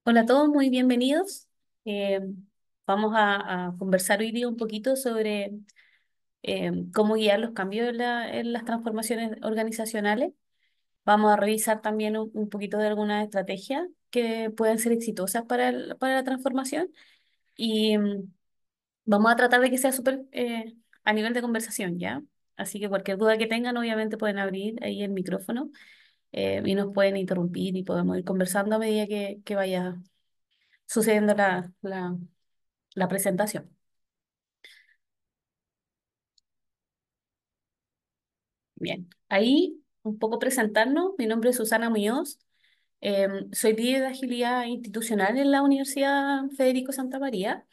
Hola a todos, muy bienvenidos. Eh, Vamos a conversar hoy día un poquito sobre cómo guiar los cambios en las transformaciones organizacionales. Vamos a revisar también un poquito de algunas estrategias que pueden ser exitosas para la transformación y vamos a tratar de que sea súper a nivel de conversación, ¿ya? Así que cualquier duda que tengan, obviamente pueden abrir ahí el micrófono y nos pueden interrumpir y podemos ir conversando a medida que vaya sucediendo la presentación. Bien, ahí un poco presentarnos. Mi nombre es Susana Muñoz. Soy líder de agilidad institucional en la Universidad Federico Santa María.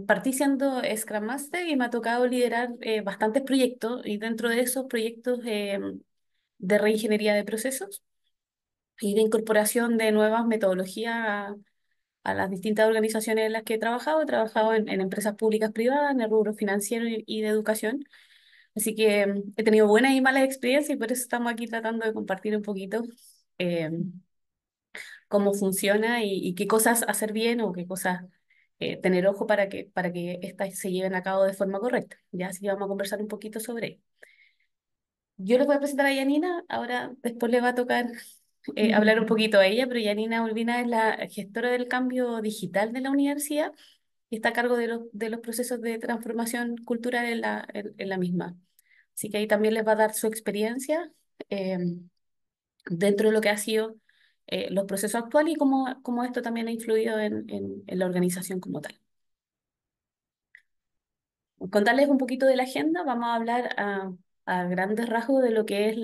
Partí siendo Scrum Master y me ha tocado liderar bastantes proyectos y dentro de esos proyectos de reingeniería de procesos y de incorporación de nuevas metodologías a las distintas organizaciones en las que he trabajado. He trabajado en empresas públicas privadas, en el rubro financiero y de educación. Así que he tenido buenas y malas experiencias y por eso estamos aquí tratando de compartir un poquito eh, cómo funciona y qué cosas hacer bien o qué cosas tener ojo para que estas se lleven a cabo de forma correcta. Ya, así que vamos a conversar un poquito sobre ello. Yo les voy a presentar a Yanina, ahora después le va a tocar hablar un poquito a ella, pero Yanina Urbina es la gestora del cambio digital de la universidad y está a cargo de los procesos de transformación cultural en la misma. Así que ahí también les va a dar su experiencia eh, dentro de lo que ha sido los procesos actuales y cómo esto también ha influido en la organización como tal. Contarles un poquito de la agenda, vamos a hablar a grandes rasgos de lo que es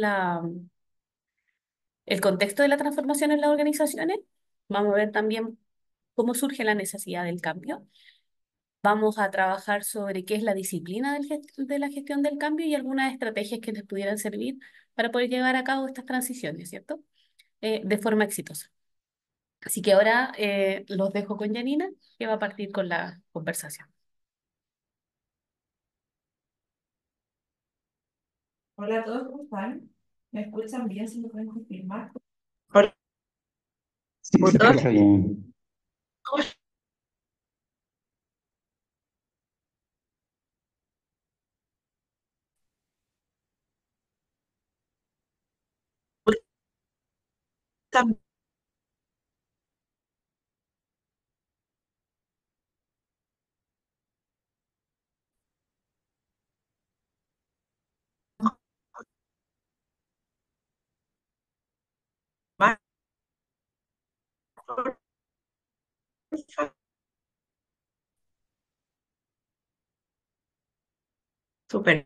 el contexto de la transformación en las organizaciones. Vamos a ver también cómo surge la necesidad del cambio. Vamos a trabajar sobre qué es la disciplina de la gestión del cambio y algunas estrategias que les pudieran servir para poder llevar a cabo estas transiciones, ¿cierto? De forma exitosa. Así que ahora los dejo con Janina, que va a partir con la conversación. Hola a todos, ¿cómo están? ¿Me escuchan bien? ¿Si me pueden confirmar? Hola, Sí, ¿por se todos? escucha bien. ¿Cómo están? Súper.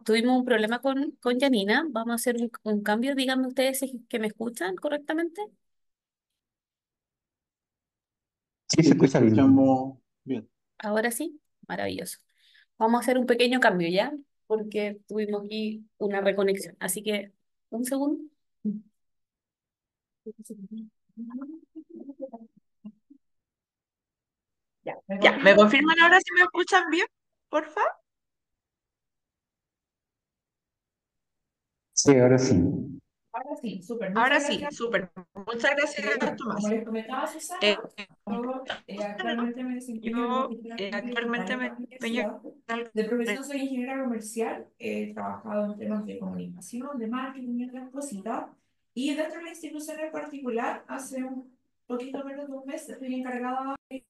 Tuvimos un problema con Janina, vamos a hacer un cambio, díganme ustedes si es que me escuchan correctamente. Sí, se Sí, te escucha bien. escuchamos bien. Ahora sí, maravilloso. Vamos a hacer un pequeño cambio ya, porque tuvimos aquí una reconexión. Así que, un segundo. Ya, ¿me Ya, ¿me confirman confirman? ahora si me escuchan bien? Porfa. Sí, ahora sí. Ahora sí, súper. Ahora sí, súper. Muchas gracias, Como Tomás. les comentaba Susana, Eh, yo actualmente me desempeño como yo gestora de cambio digital actualmente en la me empeño universidad. en De profesión soy ingeniera comercial, he trabajado en temas de comunicación, de marketing y otras cositas. Y dentro de la institución en particular, hace un poquito menos de un mes estoy encargada de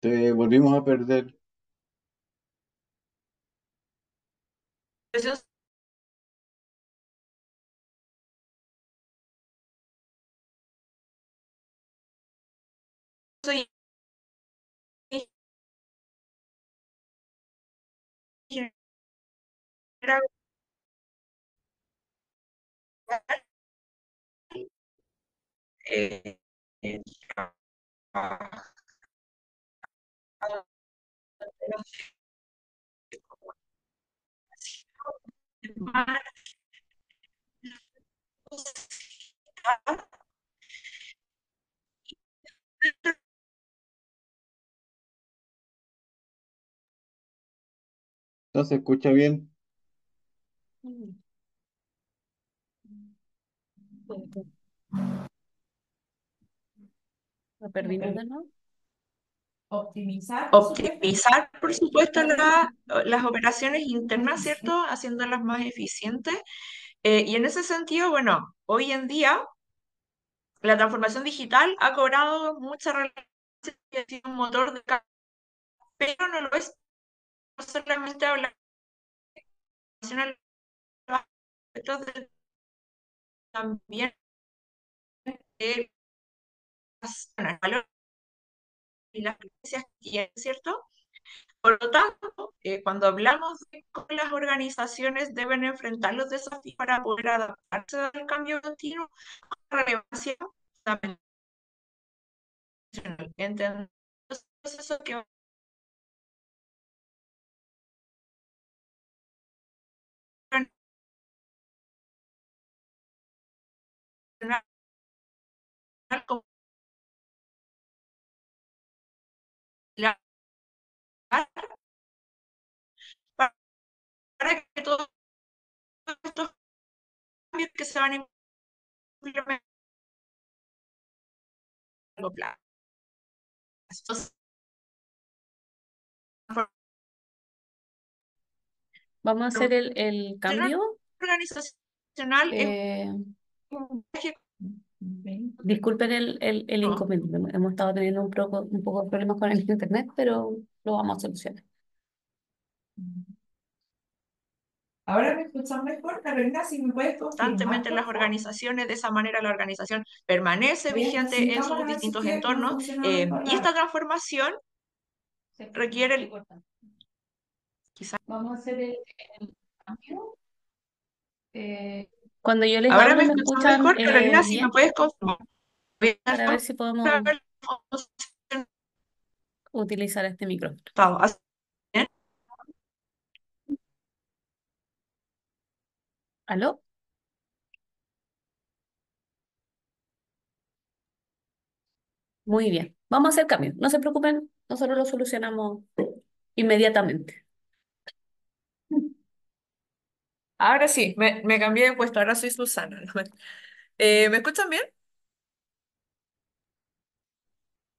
Te volvimos a perder. profesión. Soy ingeniera eh, eh, No se escucha bien. ¿Lo perdimos de nuevo? optimizar, por supuesto, las operaciones internas, ¿cierto? Haciéndolas más eficientes. Y en ese sentido, bueno, hoy en día la transformación digital ha cobrado mucha relevancia y ha sido un motor de cambio, pero no lo es solamente hablar de los aspectos también de las valores y las creencias que tienen, ¿cierto? Por lo tanto, cuando hablamos de cómo las organizaciones deben enfrentar los desafíos para poder adaptarse al cambio continuo, relevancia fundamental. Entender los procesos que van a funcionar como pilar para que todos estos cambios que se van a implementar a largo plazo. Entonces, la Vamos a hacer el formación cambio. organizacional es Eh, un viaje Disculpen el continuo. inconveniente. Hemos estado teniendo un poco de problemas con el internet, pero lo vamos a solucionar. Ahora me escuchan mejor, Carolina, si me puedes confirmar, Constantemente en por las favor. organizaciones, de esa manera la organización permanece Voy a estar sin vigente en sus cámara, a ver si es distintos que no entornos, funciona mejor y esta transformación requiere quizás. Vamos a hacer el cambio. Cuando yo les Ahora hablo, me ¿me escuchan escuchan mejor, Carolina, si me bien? puedes confirmar. Voy a Para ver estar si podemos utilizar este micrófono. conectado. ¿Bien? ¿Aló? Muy bien. Vamos a hacer cambio. No se preocupen, nosotros lo solucionamos inmediatamente. Ahora sí, me cambié de puesto, ahora soy Susana. ¿No? ¿Me escuchan bien?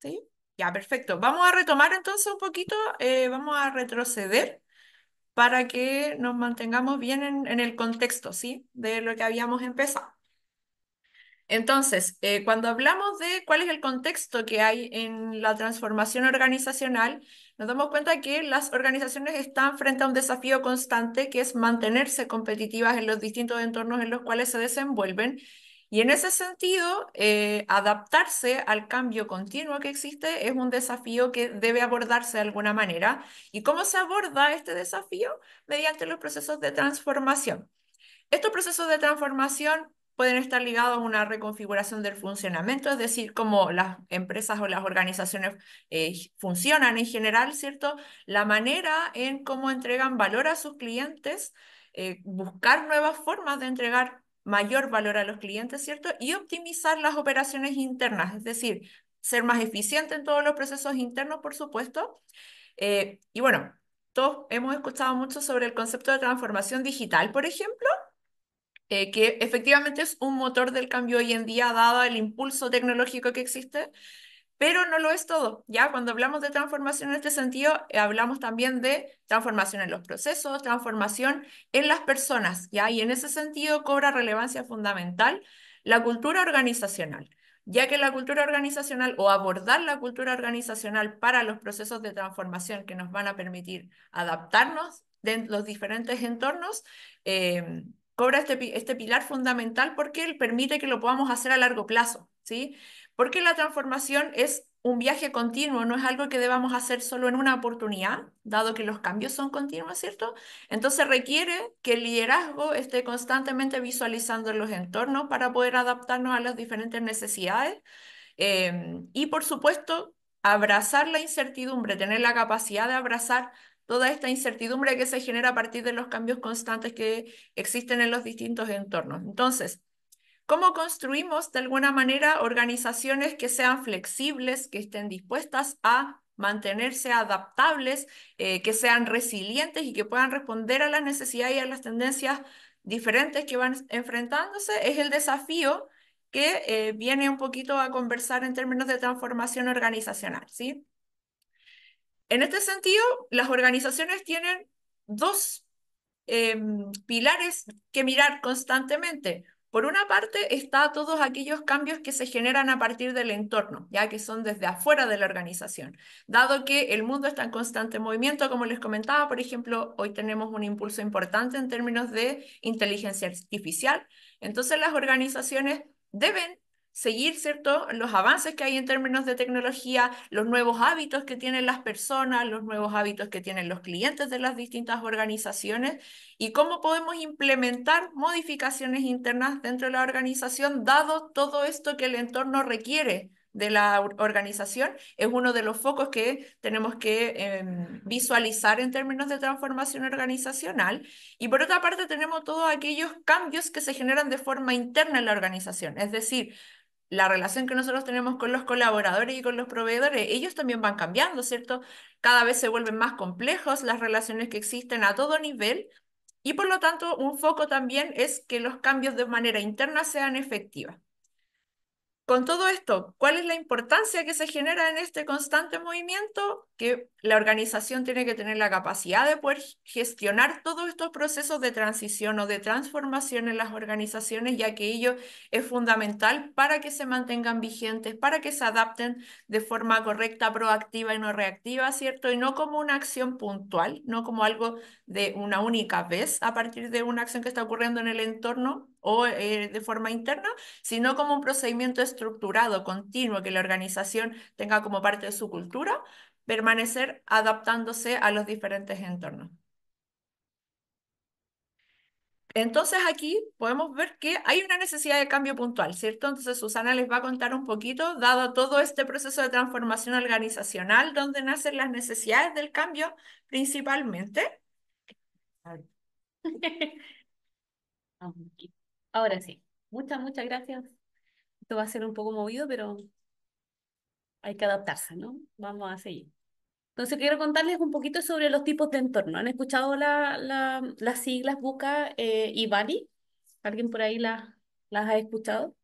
¿Sí? Ya, perfecto. Vamos a retomar entonces un poquito, vamos a retroceder para que nos mantengamos bien en el contexto, ¿sí? De lo que habíamos empezado. Entonces, cuando hablamos de cuál es el contexto que hay en la transformación organizacional, nos damos cuenta que las organizaciones están frente a un desafío constante que es mantenerse competitivas en los distintos entornos en los cuales se desenvuelven. Y en ese sentido, adaptarse al cambio continuo que existe es un desafío que debe abordarse de alguna manera. ¿Y cómo se aborda este desafío? Mediante los procesos de transformación. Estos procesos de transformación pueden estar ligados a una reconfiguración del funcionamiento, es decir, cómo las empresas o las organizaciones funcionan en general, ¿cierto? La manera en cómo entregan valor a sus clientes, buscar nuevas formas de entregar mayor valor a los clientes, ¿cierto? Y optimizar las operaciones internas, es decir, ser más eficiente en todos los procesos internos, por supuesto. Y bueno, todos hemos escuchado mucho sobre el concepto de transformación digital, por ejemplo, que efectivamente es un motor del cambio hoy en día, dado el impulso tecnológico que existe, pero no lo es todo. Ya cuando hablamos de transformación en este sentido, hablamos también de transformación en los procesos, transformación en las personas, ¿ya? Y en ese sentido cobra relevancia fundamental la cultura organizacional, ya que la cultura organizacional o abordar la cultura organizacional para los procesos de transformación que nos van a permitir adaptarnos de los diferentes entornos, cobra este pilar fundamental porque él permite que lo podamos hacer a largo plazo, ¿sí? Porque la transformación es un viaje continuo, no es algo que debamos hacer solo en una oportunidad, dado que los cambios son continuos, ¿cierto? Entonces requiere que el liderazgo esté constantemente visualizando los entornos para poder adaptarnos a las diferentes necesidades. Y por supuesto, abrazar la incertidumbre, tener la capacidad de abrazar toda esta incertidumbre que se genera a partir de los cambios constantes que existen en los distintos entornos. Entonces, ¿cómo construimos de alguna manera organizaciones que sean flexibles, que estén dispuestas a mantenerse adaptables, que sean resilientes y que puedan responder a las necesidades y a las tendencias diferentes que van enfrentándose? Es el desafío que viene un poquito a conversar en términos de transformación organizacional, ¿sí? En este sentido, las organizaciones tienen dos pilares que mirar constantemente. Por una parte, está todos aquellos cambios que se generan a partir del entorno, ya que son desde afuera de la organización. Dado que el mundo está en constante movimiento, como les comentaba, por ejemplo, hoy tenemos un impulso importante en términos de inteligencia artificial, entonces las organizaciones deben seguir, ¿cierto?, los avances que hay en términos de tecnología, los nuevos hábitos que tienen las personas, los nuevos hábitos que tienen los clientes de las distintas organizaciones y cómo podemos implementar modificaciones internas dentro de la organización, dado todo esto que el entorno requiere de la organización, es uno de los focos que tenemos que visualizar en términos de transformación organizacional. Y por otra parte, tenemos todos aquellos cambios que se generan de forma interna en la organización, es decir, la relación que nosotros tenemos con los colaboradores y con los proveedores, ellos también van cambiando, ¿cierto? Cada vez se vuelven más complejos las relaciones que existen a todo nivel y por lo tanto un foco también es que los cambios de manera interna sean efectivos. Con todo esto, ¿cuál es la importancia que se genera en este constante movimiento? Que la organización tiene que tener la capacidad de poder gestionar todos estos procesos de transición o de transformación en las organizaciones, ya que ello es fundamental para que se mantengan vigentes, para que se adapten de forma correcta, proactiva y no reactiva, ¿cierto? Y no como una acción puntual, no como algo de una única vez a partir de una acción que está ocurriendo en el entorno o de forma interna, sino como un procedimiento estructurado, continuo, que la organización tenga como parte de su cultura, permanecer adaptándose a los diferentes entornos. Entonces aquí podemos ver que hay una necesidad de cambio puntual, ¿cierto? Entonces Susana les va a contar un poquito, dado todo este proceso de transformación organizacional, donde nacen las necesidades del cambio principalmente. Vamos aquí. Ahora sí, muchas gracias. Esto va a ser un poco movido, pero hay que adaptarse, ¿no? Vamos a seguir. Entonces quiero contarles un poquito sobre los tipos de entorno. ¿Han escuchado las siglas BUCA y BANI? ¿Alguien por ahí las ha escuchado?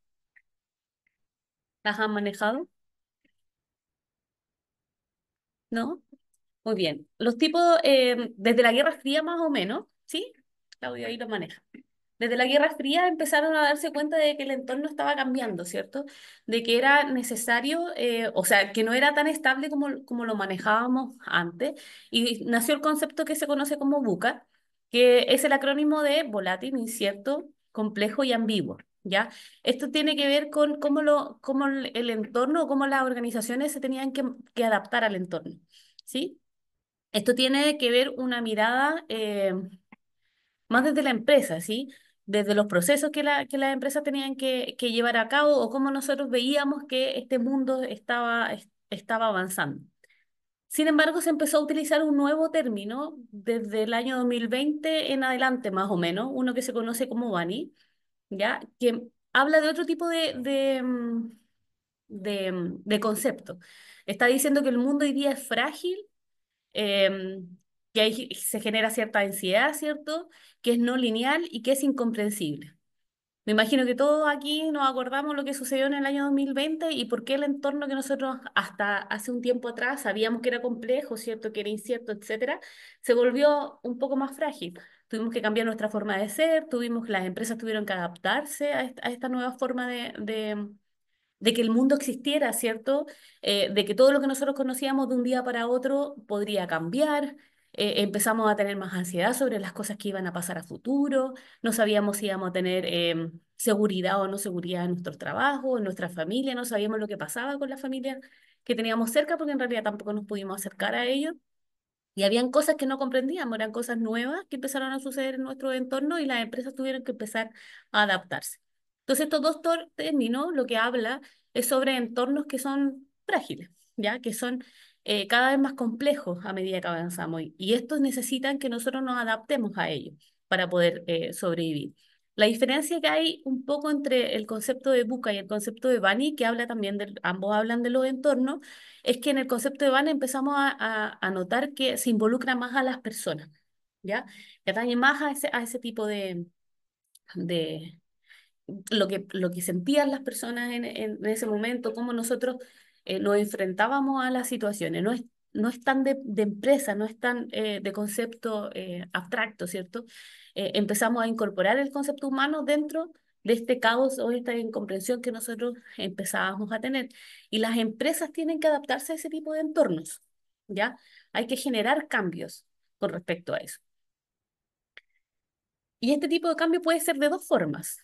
¿Las han manejado? ¿No? Muy bien. Los tipos, desde la Guerra Fría más o menos, ¿sí? Claudio ahí los maneja. Desde la Guerra Fría empezaron a darse cuenta de que el entorno estaba cambiando, ¿cierto? De que era necesario, o sea, que no era tan estable como lo manejábamos antes, y nació el concepto que se conoce como VUCA, que es el acrónimo de volátil, incierto, complejo y ambiguo, ¿ya? Esto tiene que ver con cómo el entorno o cómo las organizaciones se tenían que adaptar al entorno, ¿sí? Esto tiene que ver una mirada más desde la empresa, ¿sí? Desde los procesos que las empresas tenían que llevar a cabo o cómo nosotros veíamos que este mundo estaba avanzando. Sin embargo, se empezó a utilizar un nuevo término desde el año 2020 en adelante, más o menos, uno que se conoce como BANI, ¿ya? Que habla de otro tipo de concepto. Está diciendo que el mundo hoy día es frágil, que se genera cierta ansiedad, ¿cierto? Que es no lineal y que es incomprensible. Me imagino que todos aquí nos acordamos lo que sucedió en el año 2020 y por qué el entorno que nosotros hasta hace un tiempo atrás sabíamos que era complejo, ¿cierto? Que era incierto, etcétera, se volvió un poco más frágil. Tuvimos que cambiar nuestra forma de ser, las empresas tuvieron que adaptarse a esta nueva forma de que el mundo existiera, ¿cierto? De que todo lo que nosotros conocíamos de un día para otro podría cambiar. Empezamos a tener más ansiedad sobre las cosas que iban a pasar a futuro. No sabíamos si íbamos a tener seguridad o no seguridad en nuestro trabajo, en nuestra familia. No sabíamos lo que pasaba con la familia que teníamos cerca, porque en realidad tampoco nos pudimos acercar a ellos. Y habían cosas que no comprendíamos, eran cosas nuevas que empezaron a suceder en nuestro entorno y las empresas tuvieron que empezar a adaptarse. Entonces, estos dos términos lo que habla es sobre entornos que son frágiles, ¿ya? Que son cada vez más complejos a medida que avanzamos. Y estos necesitan que nosotros nos adaptemos a ellos para poder sobrevivir. La diferencia que hay un poco entre el concepto de Buca y el concepto de Bani, que habla también de, ambos hablan de los entornos, es que en el concepto de Bani empezamos a notar que se involucra más a las personas, ¿ya? Que atañe más a ese tipo de lo que sentían las personas en ese momento, cómo nosotros nos enfrentábamos a las situaciones. No es tan de empresa, no es tan de concepto abstracto, ¿cierto? Empezamos a incorporar el concepto humano dentro de este caos o esta incomprensión que nosotros empezábamos a tener. Y las empresas tienen que adaptarse a ese tipo de entornos, ¿ya? Hay que generar cambios con respecto a eso. Y este tipo de cambio puede ser de dos formas,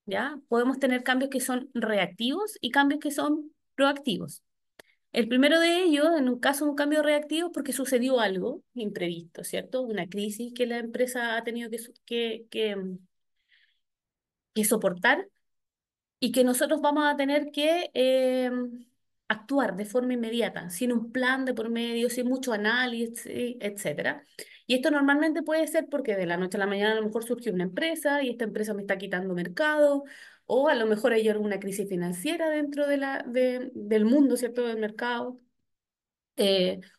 ¿ya? Podemos tener cambios que son reactivos y cambios que son proactivos. El primero de ellos, en un caso de un cambio reactivo, porque sucedió algo imprevisto, ¿cierto? Una crisis que la empresa ha tenido que soportar y que nosotros vamos a tener que actuar de forma inmediata, sin un plan de por medio, sin mucho análisis, etcétera. Y esto normalmente puede ser porque de la noche a la mañana a lo mejor surgió una empresa y esta empresa me está quitando mercado, o a lo mejor hay alguna crisis financiera dentro del mundo, ¿cierto? Del mercado,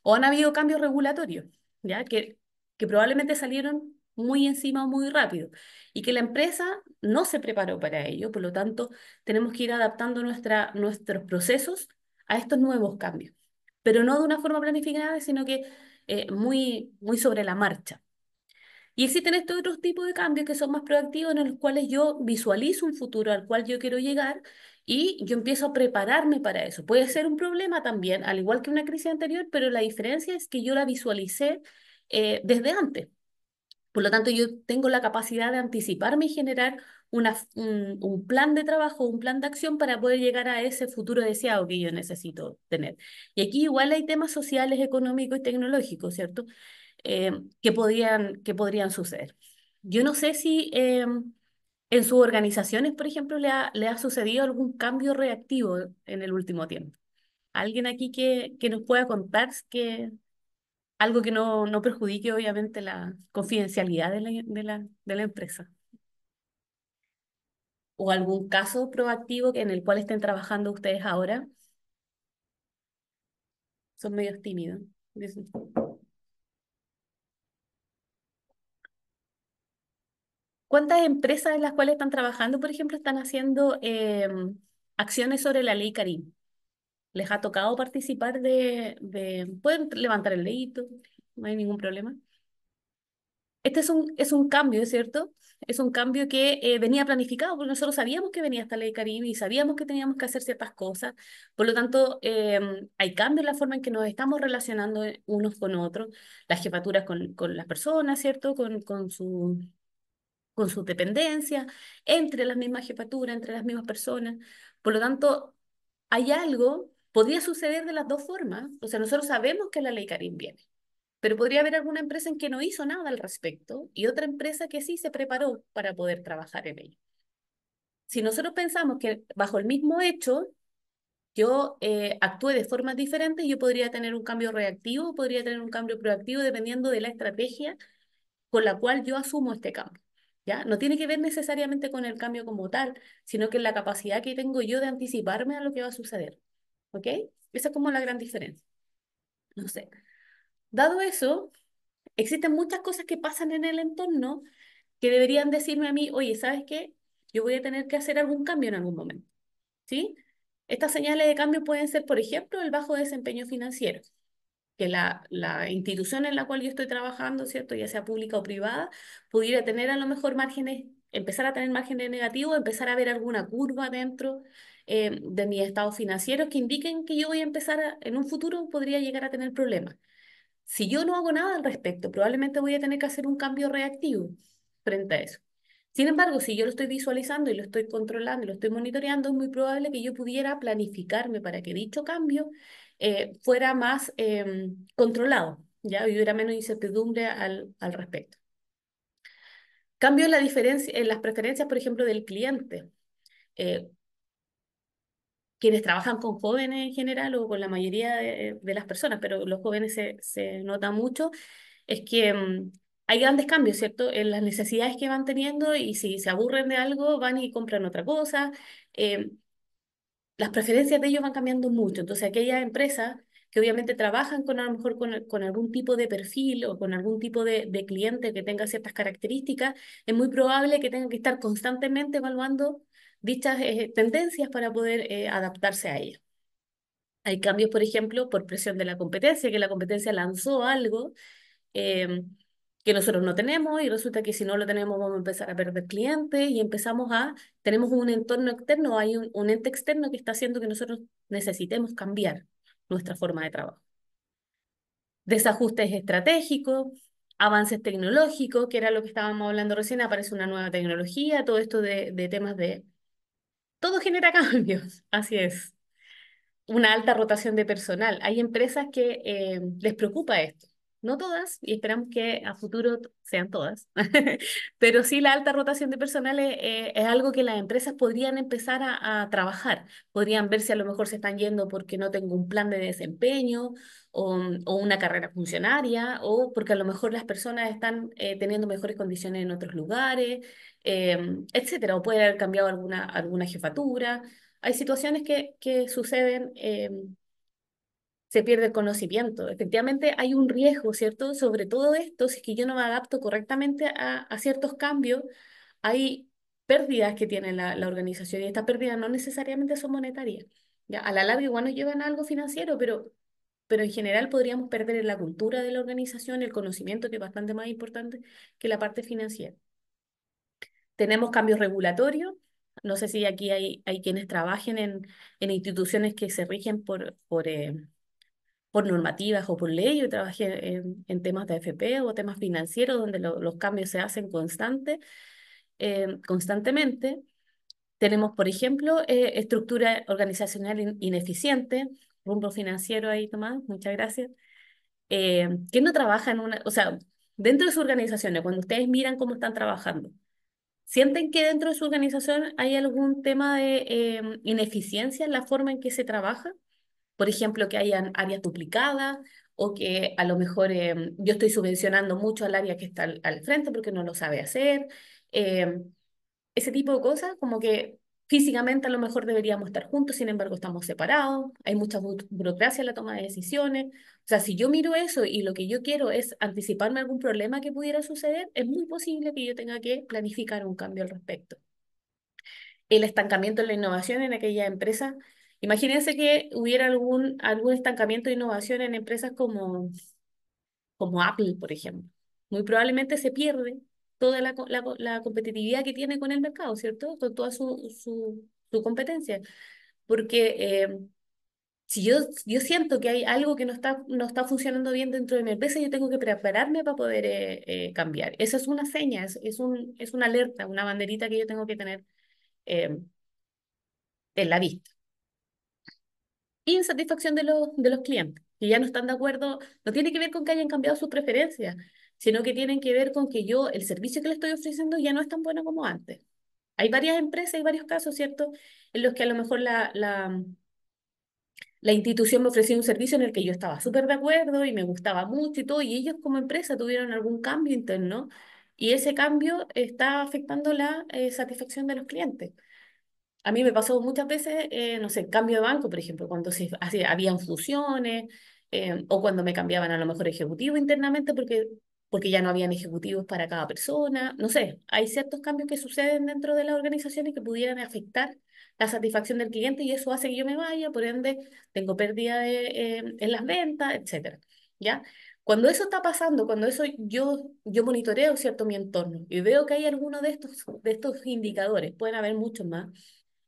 o han habido cambios regulatorios, ¿ya? Que probablemente salieron muy encima o muy rápido y que la empresa no se preparó para ello, por lo tanto, tenemos que ir adaptando nuestros procesos a estos nuevos cambios, pero no de una forma planificada, sino que muy sobre la marcha. Y existen estos otros tipos de cambios que son más proactivos, en los cuales yo visualizo un futuro al cual yo quiero llegar y yo empiezo a prepararme para eso. Puede ser un problema también, al igual que una crisis anterior, pero la diferencia es que yo la visualicé desde antes. Por lo tanto, yo tengo la capacidad de anticiparme y generar un plan de trabajo, un plan de acción para poder llegar a ese futuro deseado que yo necesito tener. Y aquí igual hay temas sociales, económicos y tecnológicos, ¿cierto? Que podrían suceder. Yo no sé si en sus organizaciones, por ejemplo, le ha sucedido algún cambio reactivo en el último tiempo. ¿Alguien aquí que nos pueda contar que algo que no perjudique obviamente la confidencialidad de la empresa? ¿O algún caso proactivo en el cual estén trabajando ustedes ahora? Son medios tímidos. Dicen. ¿Cuántas empresas en las cuales están trabajando, por ejemplo, están haciendo acciones sobre la ley Karim? ¿Les ha tocado participar pueden levantar el dedito, no hay ningún problema? Este es un cambio, ¿cierto? Es un cambio que venía planificado, porque nosotros sabíamos que venía esta ley Caribe y sabíamos que teníamos que hacer ciertas cosas. Por lo tanto, hay cambios en la forma en que nos estamos relacionando unos con otros, las jefaturas con las personas, ¿cierto? Con su dependencia, entre las mismas jefaturas, entre las mismas personas. Por lo tanto, hay algo, podría suceder de las dos formas. O sea, nosotros sabemos que la ley Karim viene, pero podría haber alguna empresa en que no hizo nada al respecto y otra empresa que sí se preparó para poder trabajar en ello. Si nosotros pensamos que bajo el mismo hecho yo actúe de formas diferentes, yo podría tener un cambio reactivo, podría tener un cambio proactivo dependiendo de la estrategia con la cual yo asumo este cambio. ¿Ya? No tiene que ver necesariamente con el cambio como tal, sino que la capacidad que tengo yo de anticiparme a lo que va a suceder. ¿Ok? Esa es como la gran diferencia. No sé. Dado eso, existen muchas cosas que pasan en el entorno que deberían decirme a mí, oye, ¿sabes qué? Yo voy a tener que hacer algún cambio en algún momento. ¿Sí? Estas señales de cambio pueden ser, por ejemplo, el bajo desempeño financiero, que la institución en la cual yo estoy trabajando, ¿cierto? Ya sea pública o privada, pudiera tener a lo mejor márgenes, empezar a tener márgenes negativos, empezar a ver alguna curva dentro de mis estados financieros que indiquen que yo voy a empezar en un futuro podría llegar a tener problemas. Si yo no hago nada al respecto, probablemente voy a tener que hacer un cambio reactivo frente a eso. Sin embargo, si yo lo estoy visualizando y lo estoy controlando y lo estoy monitoreando, es muy probable que yo pudiera planificarme para que dicho cambio fuera más controlado, ¿ya? Y hubiera menos incertidumbre al respecto. Cambio la diferencia, en las preferencias, por ejemplo, del cliente. Eh, Quienes trabajan con jóvenes en general o con la mayoría de las personas, pero los jóvenes se nota mucho, es que hay grandes cambios, ¿cierto? En las necesidades que van teniendo y si se aburren de algo, van y compran otra cosa. eh, las preferencias de ellos van cambiando mucho. Entonces, aquellas empresas que obviamente trabajan con a lo mejor con algún tipo de perfil o con algún tipo de cliente que tenga ciertas características, es muy probable que tengan que estar constantemente evaluando dichas tendencias para poder adaptarse a ellas. Hay cambios, por ejemplo, por presión de la competencia, que la competencia lanzó algo eh, que nosotros no tenemos y resulta que si no lo tenemos vamos a empezar a perder clientes y tenemos un entorno externo, hay un ente externo que está haciendo que nosotros necesitemos cambiar nuestra forma de trabajo. Desajustes estratégicos, avances tecnológicos, que era lo que estábamos hablando recién, aparece una nueva tecnología, todo esto de temas de... Todo genera cambios, así es. Una alta rotación de personal. Hay empresas que les preocupa esto. No todas, y esperamos que a futuro sean todas, pero sí la alta rotación de personal es algo que las empresas podrían empezar a trabajar. Podrían ver si a lo mejor se están yendo porque no tengo un plan de desempeño o una carrera funcionaria, o porque a lo mejor las personas están teniendo mejores condiciones en otros lugares, etcétera, o puede haber cambiado alguna jefatura. Hay situaciones que suceden, se pierde el conocimiento. Efectivamente, hay un riesgo, ¿cierto? Sobre todo esto, si es que yo no me adapto correctamente a ciertos cambios, hay pérdidas que tiene la organización y estas pérdidas no necesariamente son monetarias. Ya, a la larga igual nos llevan a algo financiero, pero en general podríamos perder en la cultura de la organización, el conocimiento, que es bastante más importante que la parte financiera. Tenemos cambios regulatorios. No sé si aquí hay quienes trabajen en instituciones que se rigen por normativas o por ley. Yo trabajé en temas de AFP o temas financieros donde los cambios se hacen constantemente. Tenemos, por ejemplo, estructura organizacional ineficiente, rumbo financiero ahí, Tomás, muchas gracias. Que no trabaja en una, o sea, dentro de sus organizaciones, cuando ustedes miran cómo están trabajando, ¿sienten que dentro de su organización hay algún tema de ineficiencia en la forma en que se trabaja? Por ejemplo, que hayan áreas duplicadas o que a lo mejor yo estoy subvencionando mucho al área que está al frente porque no lo sabe hacer. Eh, Ese tipo de cosas, como que físicamente a lo mejor deberíamos estar juntos, sin embargo estamos separados, hay mucha burocracia en la toma de decisiones. O sea, si yo miro eso y lo que yo quiero es anticiparme a algún problema que pudiera suceder, es muy posible que yo tenga que planificar un cambio al respecto. El estancamiento en la innovación en aquella empresa. Imagínense que hubiera algún estancamiento de innovación en empresas como Apple, por ejemplo. Muy probablemente se pierde toda la competitividad que tiene con el mercado, ¿cierto? Con toda su competencia. Porque si yo siento que hay algo que no está funcionando bien dentro de mi empresa, yo tengo que prepararme para poder cambiar. Esa es una seña, es una alerta, una banderita que yo tengo que tener eh, en la vista. Insatisfacción de los clientes, que ya no están de acuerdo, no tiene que ver con que hayan cambiado sus preferencias, sino que tienen que ver con que el servicio que le estoy ofreciendo ya no es tan bueno como antes. Hay varias empresas y varios casos, ¿cierto?, en los que a lo mejor la institución me ofrecía un servicio en el que yo estaba súper de acuerdo y me gustaba mucho y todo, y ellos como empresa tuvieron algún cambio interno y ese cambio está afectando la satisfacción de los clientes. A mí me pasó muchas veces, no sé, cambio de banco, por ejemplo, cuando habían fusiones o cuando me cambiaban a lo mejor ejecutivo internamente porque ya no habían ejecutivos para cada persona. No sé, hay ciertos cambios que suceden dentro de las organizaciones que pudieran afectar la satisfacción del cliente y eso hace que yo me vaya, por ende tengo pérdida en las ventas, etcétera. ¿Ya? Cuando eso está pasando, cuando eso yo monitoreo, ¿cierto?, mi entorno y veo que hay alguno de estos indicadores, pueden haber muchos más,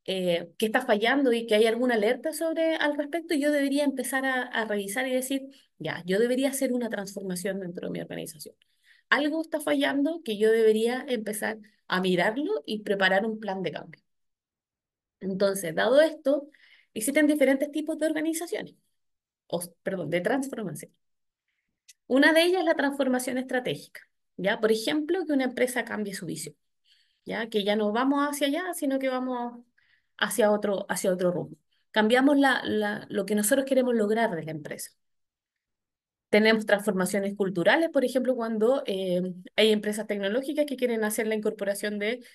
que está fallando y que hay alguna alerta al respecto, yo debería empezar a revisar y decir, ya, yo debería hacer una transformación dentro de mi organización. Algo está fallando que yo debería empezar a mirarlo y preparar un plan de cambio. Entonces, dado esto, existen diferentes tipos de organizaciones. perdón, de transformación. Una de ellas es la transformación estratégica, ¿ya? Por ejemplo, que una empresa cambie su visión, ¿ya? Que ya no vamos hacia allá, sino que vamos hacia otro rumbo. Cambiamos lo que nosotros queremos lograr de la empresa. Tenemos transformaciones culturales, por ejemplo, cuando hay empresas tecnológicas que quieren hacer la incorporación de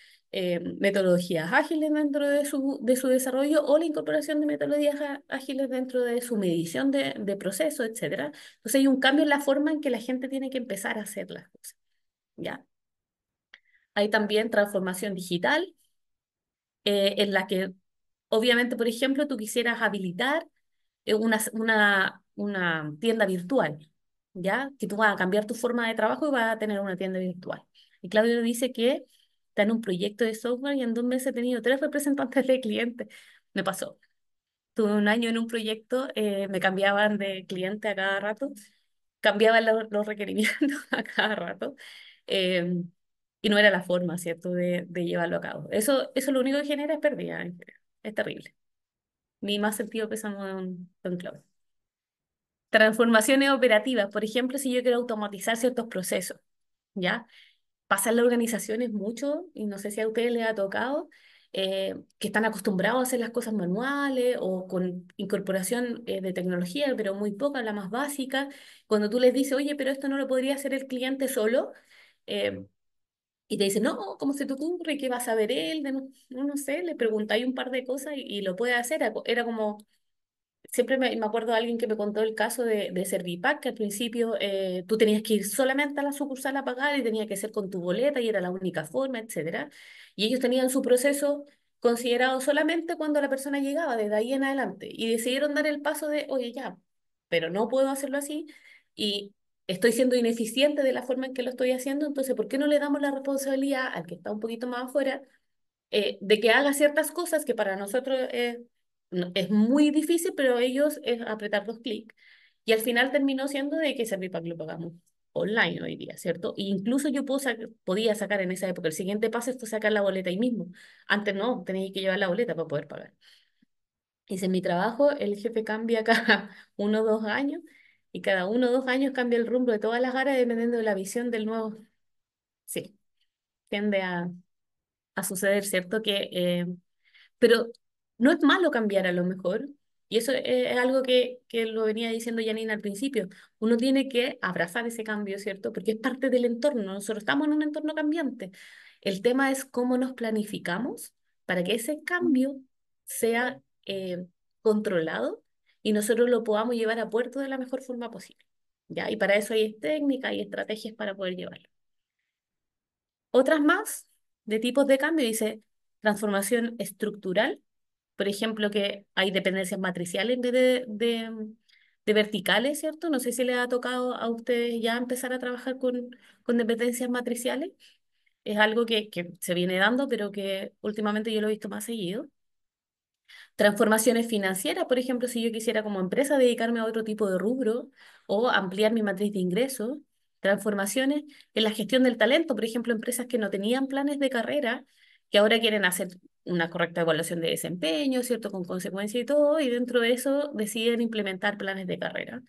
metodologías ágiles dentro de su desarrollo o la incorporación de metodologías ágiles dentro de su medición de procesos, etcétera. Entonces hay un cambio en la forma en que la gente tiene que empezar a hacer las cosas, ¿ya? Hay también transformación digital, en la que obviamente, por ejemplo, tú quisieras habilitar una tienda virtual, ¿ya? Que tú vas a cambiar tu forma de trabajo y vas a tener una tienda virtual. Y Claudio dice que está en un proyecto de software y en 2 meses he tenido 3 representantes de clientes. Me pasó. Tuve un año en un proyecto, me cambiaban de cliente a cada rato, cambiaban los requerimientos a cada rato, eh, y no era la forma, ¿cierto?, de llevarlo a cabo. Eso lo único que genera es pérdida, es terrible. Ni más sentido pensamos en Claudio. Transformaciones operativas, por ejemplo, si yo quiero automatizar ciertos procesos, ¿ya? Pasa en las organizaciones mucho, y no sé si a ustedes les ha tocado, que están acostumbrados a hacer las cosas manuales o con incorporación de tecnología, pero muy poca, la más básica. Cuando tú les dices, oye, pero esto no lo podría hacer el cliente solo, eh, y te dicen, no, ¿cómo se te ocurre? ¿Qué va a saber él? No sé, le preguntáis un par de cosas y lo puede hacer. Era como siempre me acuerdo de alguien que me contó el caso de Servipack, que al principio tú tenías que ir solamente a la sucursal a pagar y tenía que ser con tu boleta y era la única forma, etcétera. Y ellos tenían su proceso considerado solamente cuando la persona llegaba, desde ahí en adelante. Y decidieron dar el paso de, oye, ya, pero no puedo hacerlo así y estoy siendo ineficiente de la forma en que lo estoy haciendo, entonces, ¿por qué no le damos la responsabilidad al que está un poquito más afuera de que haga ciertas cosas que para nosotros es muy difícil, pero ellos es apretar 2 clics. Y al final terminó siendo de que Servipack lo pagamos online hoy día, ¿cierto? E incluso yo podía sacar en esa época, el siguiente paso fue sacar la boleta ahí mismo. Antes no, tenía que llevar la boleta para poder pagar. Hice mi trabajo, el jefe cambia cada 1 o 2 años, y cada 1 o 2 años cambia el rumbo de todas las áreas dependiendo de la visión del nuevo. Sí, tiende a suceder, ¿cierto? Pero no es malo cambiar a lo mejor, y eso es algo que lo venía diciendo Janine al principio. Uno tiene que abrazar ese cambio, ¿cierto? Porque es parte del entorno, nosotros estamos en un entorno cambiante. El tema es cómo nos planificamos para que ese cambio sea controlado y nosotros lo podamos llevar a puerto de la mejor forma posible, ¿ya? Y para eso hay técnicas y estrategias para poder llevarlo. Otras más de tipos de cambio, dice transformación estructural, por ejemplo, que hay dependencias matriciales en vez de verticales, ¿cierto? No sé si les ha tocado a ustedes ya empezar a trabajar con dependencias matriciales. Es algo que se viene dando, pero que últimamente yo lo he visto más seguido. Transformaciones financieras, por ejemplo, si yo quisiera como empresa dedicarme a otro tipo de rubro o ampliar mi matriz de ingresos. Transformaciones en la gestión del talento, por ejemplo, empresas que no tenían planes de carrera, que ahora quieren hacer una correcta evaluación de desempeño, ¿cierto? Con consecuencia y todo, y dentro de eso deciden implementar planes de carrera.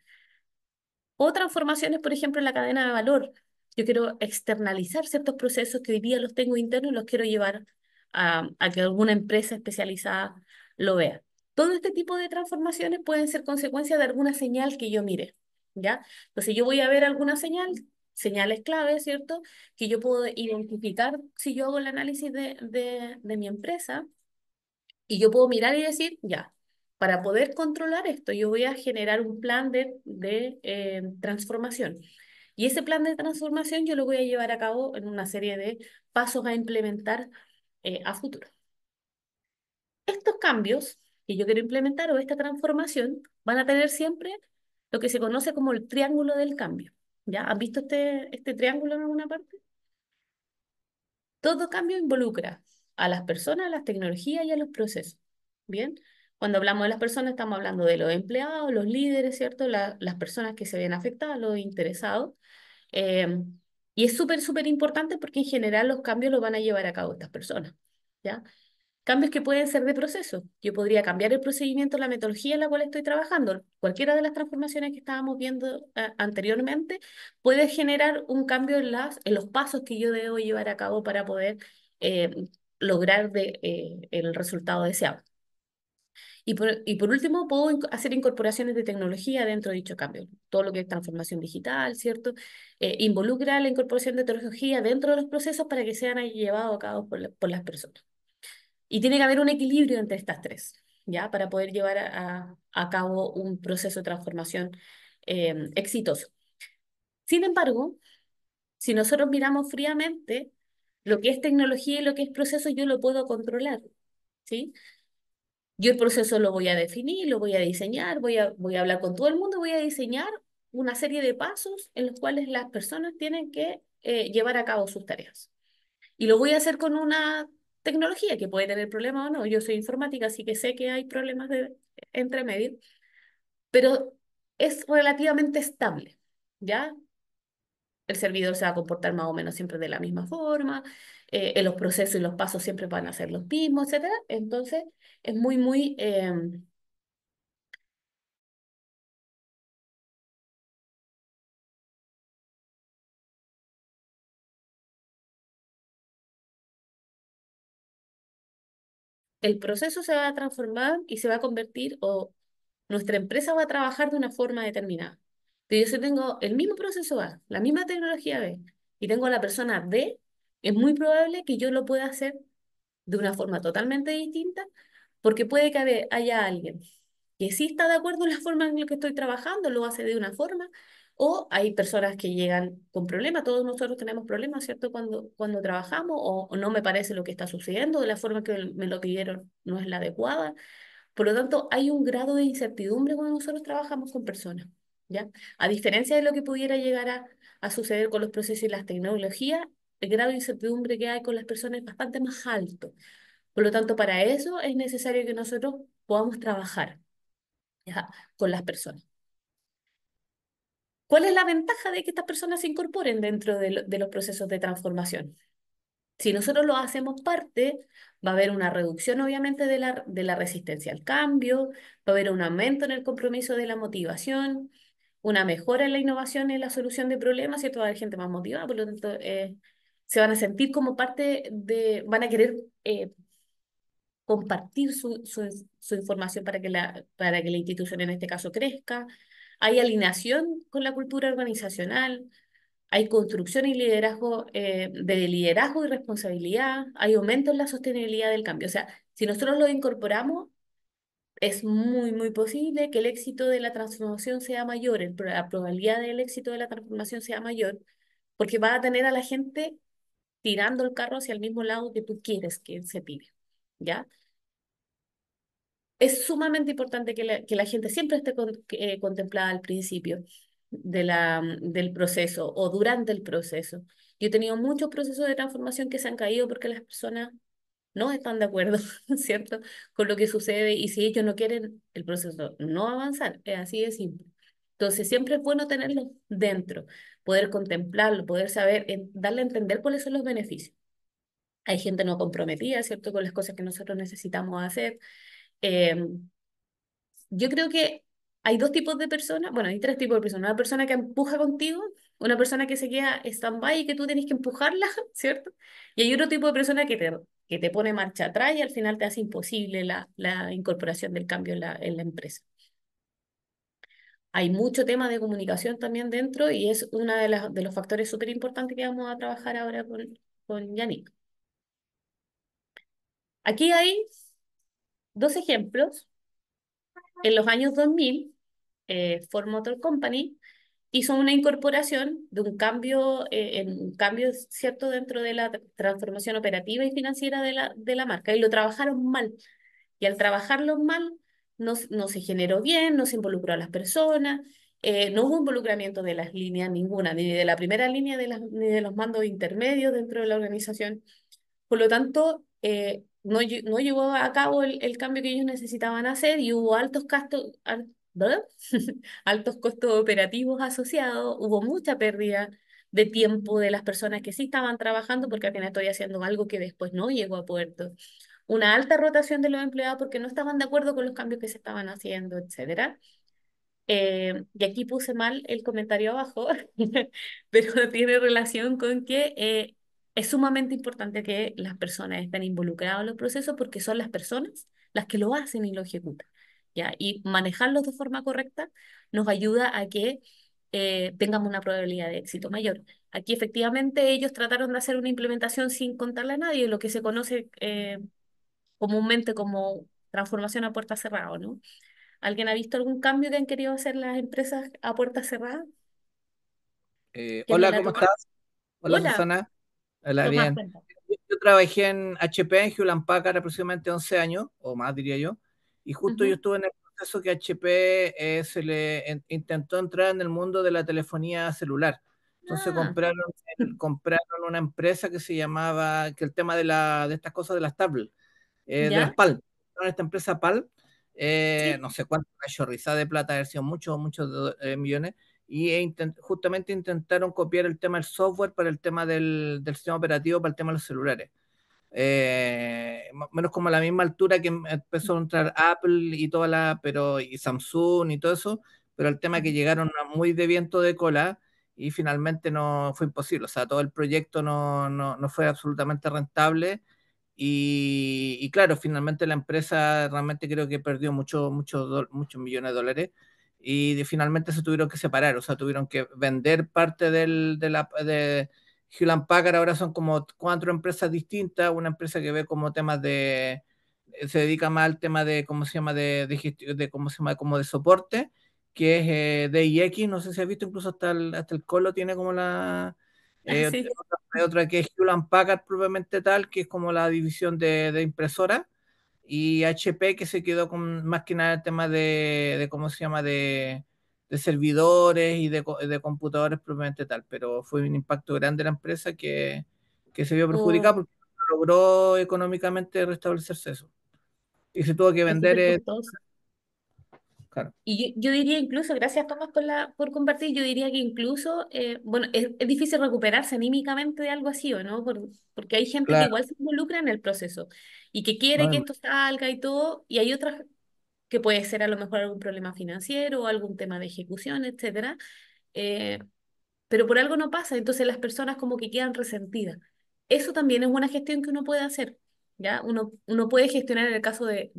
O transformaciones, por ejemplo, en la cadena de valor. Yo quiero externalizar ciertos procesos que hoy día los tengo internos y los quiero llevar a que alguna empresa especializada lo vea. Todo este tipo de transformaciones pueden ser consecuencia de alguna señal que yo mire, ¿ya? Entonces yo voy a ver alguna señal, señales clave, ¿cierto? Que yo puedo identificar si yo hago el análisis de mi empresa y yo puedo mirar y decir, ya, para poder controlar esto, yo voy a generar un plan de transformación. Y ese plan de transformación yo lo voy a llevar a cabo en una serie de pasos a implementar a futuro. Estos cambios que yo quiero implementar o esta transformación van a tener siempre lo que se conoce como el triángulo del cambio. ¿Ya? ¿Han visto este triángulo en alguna parte? Todo cambio involucra a las personas, a las tecnologías y a los procesos. Bien, cuando hablamos de las personas estamos hablando de los empleados, los líderes, ¿cierto? Las personas que se ven afectadas, los interesados. Eh, y es súper, súper importante porque en general los cambios los van a llevar a cabo estas personas, ¿ya? Cambios que pueden ser de proceso. Yo podría cambiar el procedimiento, la metodología en la cual estoy trabajando. Cualquiera de las transformaciones que estábamos viendo anteriormente puede generar un cambio en los pasos que yo debo llevar a cabo para poder eh, lograr el resultado deseado. Y por último, puedo hacer incorporaciones de tecnología dentro de dicho cambio. Todo lo que es transformación digital, ¿cierto? Involucra la incorporación de tecnología dentro de los procesos para que sean ahí llevados a cabo por las personas. Y tiene que haber un equilibrio entre estas tres, ¿ya? Para poder llevar a cabo un proceso de transformación exitoso. Sin embargo, si nosotros miramos fríamente, lo que es tecnología y lo que es proceso, yo lo puedo controlar, ¿sí? Yo el proceso lo voy a definir, lo voy a diseñar, voy a hablar con todo el mundo, voy a diseñar una serie de pasos en los cuales las personas tienen que llevar a cabo sus tareas. Y lo voy a hacer con una tecnología que puede tener problemas o no. Yo soy informática, así que sé que hay problemas entre medio, pero es relativamente estable, ¿ya? El servidor se va a comportar más o menos siempre de la misma forma, los procesos y los pasos siempre van a ser los mismos, etcétera. Entonces, es muy el proceso se va a transformar y se va a convertir, o nuestra empresa va a trabajar de una forma determinada. Pero yo si tengo el mismo proceso A, la misma tecnología B, y tengo a la persona D, es muy probable que yo lo pueda hacer de una forma totalmente distinta, porque puede que haya alguien que sí está de acuerdo en la forma en la que estoy trabajando, lo hace de una forma, o hay personas que llegan con problemas, todos nosotros tenemos problemas, ¿cierto? Cuando trabajamos, o no me parece lo que está sucediendo, de la forma que me lo pidieron no es la adecuada. Por lo tanto, hay un grado de incertidumbre cuando nosotros trabajamos con personas, ¿ya? A diferencia de lo que pudiera llegar a suceder con los procesos y las tecnologías, el grado de incertidumbre que hay con las personas es bastante más alto. Por lo tanto, para eso es necesario que nosotros podamos trabajar, ¿ya? Con las personas. ¿Cuál es la ventaja de que estas personas se incorporen dentro de los procesos de transformación? Si nosotros lo hacemos parte, va a haber una reducción obviamente de la resistencia al cambio, va a haber un aumento en el compromiso de la motivación, una mejora en la innovación y en la solución de problemas, ¿cierto? Va a haber gente más motivada, por lo tanto, se van a sentir como van a querer compartir su información para que la institución en este caso crezca. Hay alineación con la cultura organizacional, hay construcción y liderazgo, de liderazgo y responsabilidad, hay aumento en la sostenibilidad del cambio. O sea, si nosotros lo incorporamos, es muy posible que el éxito de la transformación sea mayor, la probabilidad del éxito de la transformación sea mayor, porque va a tener a la gente tirando el carro hacia el mismo lado que tú quieres que se tire, ¿ya? Es sumamente importante que la gente siempre esté contemplada al principio del proceso o durante el proceso. Yo he tenido muchos procesos de transformación que se han caído porque las personas no están de acuerdo, ¿cierto? Con lo que sucede y si ellos no quieren, el proceso no va a avanzar. Es así de simple. Entonces, siempre es bueno tenerlo dentro, poder contemplarlo, poder saber, darle a entender cuáles son los beneficios. Hay gente no comprometida, ¿cierto? Con las cosas que nosotros necesitamos hacer. Em, yo creo que hay dos tipos de personas, bueno, hay tres tipos de personas. Una persona que empuja contigo, una persona que se queda stand-by y que tú tienes que empujarla, ¿cierto? Y hay otro tipo de persona que te pone marcha atrás y al final te hace imposible la incorporación del cambio en la empresa. Hay mucho tema de comunicación también dentro y es uno de los factores súper importantes que vamos a trabajar ahora con Yannick. Aquí hay dos ejemplos. En los años 2000, Ford Motor Company hizo una incorporación de un cambio cierto dentro de la transformación operativa y financiera de la marca y lo trabajaron mal. Y al trabajarlo mal, no se generó bien, no se involucró a las personas, no hubo involucramiento de las líneas ninguna, ni de la primera línea ni de los mandos intermedios dentro de la organización. Por lo tanto, no llevó a cabo el cambio que ellos necesitaban hacer y hubo altos gastos, ¿verdad? Altos costos operativos asociados, hubo mucha pérdida de tiempo de las personas que sí estaban trabajando porque al final estoy haciendo algo que después no llegó a puerto. una alta rotación de los empleados porque no estaban de acuerdo con los cambios que se estaban haciendo, etcétera. Y aquí puse mal el comentario abajo, pero tiene relación con que es sumamente importante que las personas estén involucradas en los procesos porque son las personas las que lo hacen y lo ejecutan, ¿ya? Y manejarlos de forma correcta nos ayuda a que tengamos una probabilidad de éxito mayor. Aquí efectivamente ellos trataron de hacer una implementación sin contarle a nadie, lo que se conoce comúnmente como transformación a puerta cerrada, ¿no? ¿Alguien ha visto algún cambio que han querido hacer las empresas a puerta cerrada? Que no Hola, le ha ¿cómo tocado. estás? Hola, Hola, Susana. Hola, Tomás, bien. cuenta. Yo trabajé en HP, en Hewlett Packard, aproximadamente 11 años, o más diría yo, y justo yo Ujú. estuve en el proceso que HP intentó entrar en el mundo de la telefonía celular. Entonces Ah, compraron una empresa que se llamaba, que el tema de estas cosas de las tablets, de las ¿ya? PAL. Esta empresa PAL, Sí. no sé cuánto, una chorrizada de plata, haber sido muchos, muchos millones, y justamente intentaron copiar el tema del software para el tema del sistema operativo, para el tema de los celulares. Más o menos como a la misma altura que empezó a entrar Apple y y Samsung y todo eso, pero el tema que llegaron muy de viento de cola y finalmente no fue imposible, o sea, todo el proyecto no fue absolutamente rentable y claro, finalmente la empresa realmente creo que perdió muchos millones de dólares finalmente se tuvieron que separar, o sea, tuvieron que vender parte de Hewlett Packard. Ahora son como 4 empresas distintas, una empresa que ve como temas se dedica más al tema de, ¿cómo se llama?, ¿cómo se llama?, como de soporte, que es DIX, no sé si has visto, incluso hasta el Colo tiene como Ah, eh, sí. otra que es Hewlett Packard propiamente tal, que es como la división de impresora, y HP que se quedó con más que nada el tema ¿cómo se llama?, de servidores y de computadores propiamente tal, pero fue un impacto grande la empresa que se vio perjudicada Oh, porque no logró económicamente restablecerse eso. Y se tuvo que es vender, súper costoso. claro, Y yo diría incluso, gracias Tomás por compartir, yo diría que incluso, bueno, es difícil recuperarse anímicamente de algo así, ¿o no? Porque hay gente que claro, igual se involucra en el proceso y que quiere que no, esto salga y todo, y hay otras que puede ser a lo mejor algún problema financiero o algún tema de ejecución, etcétera. eh, pero por algo no pasa, entonces las personas como que quedan resentidas. Eso también es una gestión que uno puede hacer, ¿ya? Uno puede gestionar en el caso de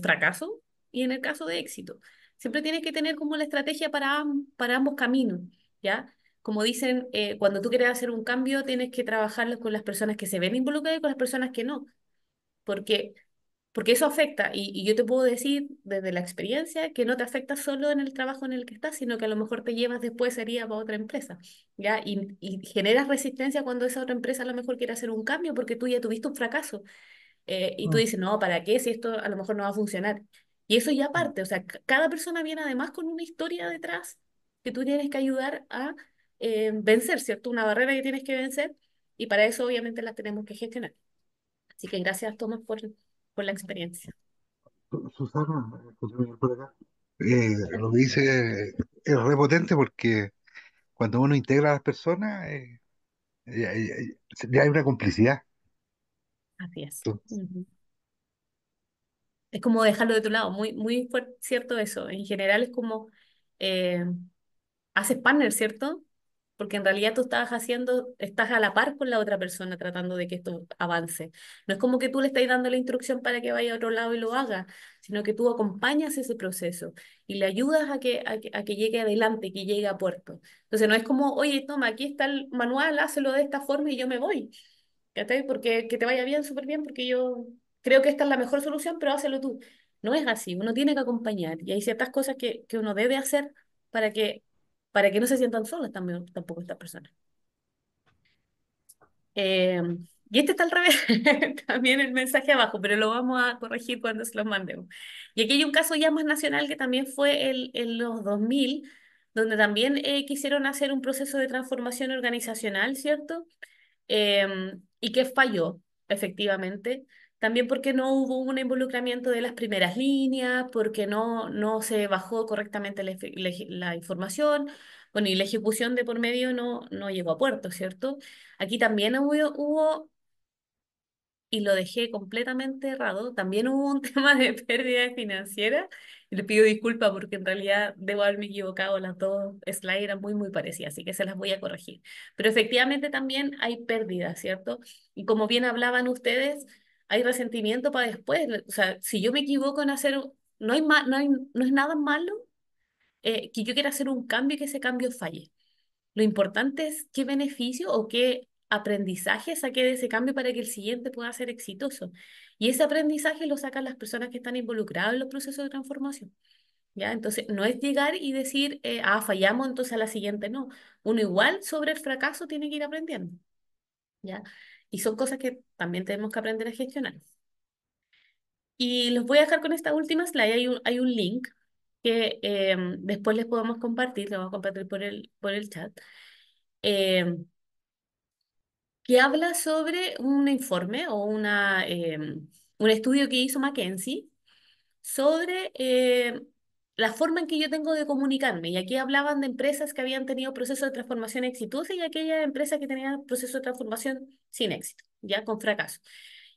fracaso y en el caso de éxito. Siempre tienes que tener como la estrategia para ambos caminos, ¿ya? Como dicen, cuando tú quieres hacer un cambio, tienes que trabajarlo con las personas que se ven involucradas y con las personas que no, porque eso afecta, y yo te puedo decir desde la experiencia que no te afecta solo en el trabajo en el que estás, sino que a lo mejor te llevas después sería para otra empresa, ¿ya? Y generas resistencia cuando esa otra empresa a lo mejor quiere hacer un cambio porque tú ya tuviste un fracaso, y tú mm, dices, no, ¿para qué si esto a lo mejor no va a funcionar? Y eso ya mm. parte, o sea, cada persona viene además con una historia detrás que tú tienes que ayudar a vencer, ¿cierto? Una barrera que tienes que vencer, y para eso obviamente la tenemos que gestionar. Así que gracias, Tomás, por la experiencia. Susana, José Miguel por acá. Lo que dice es repotente porque cuando uno integra a las personas, ya hay una complicidad. Así es. Entonces, Ujú. Es como dejarlo de tu lado, muy, muy cierto eso. En general es como eh, haces partner, ¿cierto? Porque en realidad tú estás a la par con la otra persona tratando de que esto avance. No es como que tú le estás dando la instrucción para que vaya a otro lado y lo haga, sino que tú acompañas ese proceso y le ayudas a que llegue adelante, que llegue a puerto. Entonces no es como, oye, toma, aquí está el manual, hazlo de esta forma y yo me voy. ¿Cachai? Porque que te vaya bien, súper bien, porque yo creo que esta es la mejor solución, pero hazlo tú. No es así, uno tiene que acompañar y hay ciertas cosas que uno debe hacer para que, para que no se sientan solas también, tampoco estas personas. Eh, y este está al revés, también el mensaje abajo, pero lo vamos a corregir cuando se los mandemos. Y aquí hay un caso ya más nacional que también fue en los 2000 donde también quisieron hacer un proceso de transformación organizacional, ¿cierto? Y que falló, efectivamente. También porque no hubo un involucramiento de las primeras líneas, porque no se bajó correctamente la información, bueno, y la ejecución de por medio no llegó a puerto, ¿cierto? Aquí también hubo y lo dejé completamente errado. También hubo un tema de pérdida financiera. Y le pido disculpas porque en realidad debo haberme equivocado. Las dos slides eran muy, muy parecidas, así que se las voy a corregir. Pero efectivamente también hay pérdidas, ¿cierto? Y como bien hablaban ustedes, hay resentimiento para después. O sea, si yo me equivoco en hacer, no es nada malo que yo quiera hacer un cambio y que ese cambio falle. Lo importante es qué beneficio o qué aprendizaje saqué de ese cambio para que el siguiente pueda ser exitoso. Y ese aprendizaje lo sacan las personas que están involucradas en los procesos de transformación. ¿Ya? Entonces, no es llegar y decir, fallamos, entonces a la siguiente no. Uno igual sobre el fracaso tiene que ir aprendiendo. ¿Ya? Y son cosas que también tenemos que aprender a gestionar. Y los voy a dejar con esta última slide. Hay un link que después les podemos compartir, lo vamos a compartir por el chat. em, que habla sobre un informe o un estudio que hizo McKinsey sobre la forma en que yo tengo de comunicarme. Y aquí hablaban de empresas que habían tenido procesos de transformación exitosos y aquellas empresas que tenían procesos de transformación sin éxito, ya con fracaso.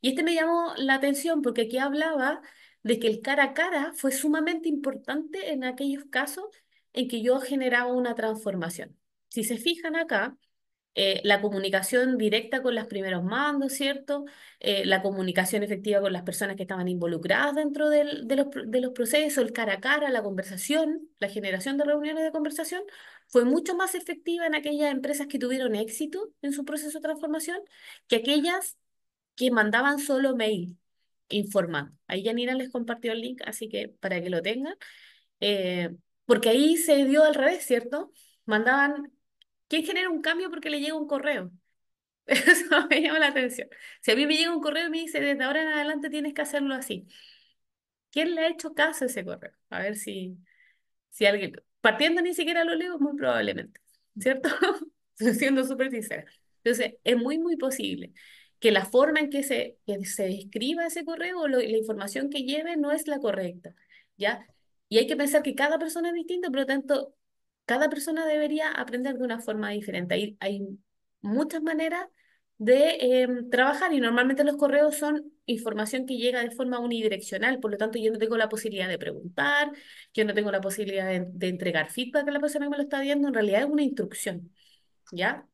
Y este me llamó la atención porque aquí hablaba de que el cara a cara fue sumamente importante en aquellos casos en que yo generaba una transformación. Si se fijan acá, la comunicación directa con los primeros mandos, ¿cierto? La comunicación efectiva con las personas que estaban involucradas dentro de los procesos, el cara a cara, la conversación, la generación de reuniones de conversación, fue mucho más efectiva en aquellas empresas que tuvieron éxito en su proceso de transformación que aquellas que mandaban solo mail informando. Ahí Janina les compartió el link, así que para que lo tengan. Eh, Porque ahí se dio al revés, ¿cierto? Mandaban, ¿quién genera un cambio porque le llega un correo? Eso me llama la atención. Si a mí me llega un correo y me dice, desde ahora en adelante tienes que hacerlo así. ¿Quién le ha hecho caso a ese correo? A ver si alguien, partiendo ni siquiera lo leo, muy probablemente, ¿cierto? Estoy siendo súper sincera. Entonces, es muy, muy posible que la forma en que se escriba ese correo o la información que lleve no es la correcta, ¿ya? Y hay que pensar que cada persona es distinta, por lo tanto, cada persona debería aprender de una forma diferente. Hay muchas maneras de trabajar y normalmente los correos son información que llega de forma unidireccional, por lo tanto yo no tengo la posibilidad de preguntar, yo no tengo la posibilidad de entregar feedback a la persona que me lo está viendo, en realidad es una instrucción, ¿ya?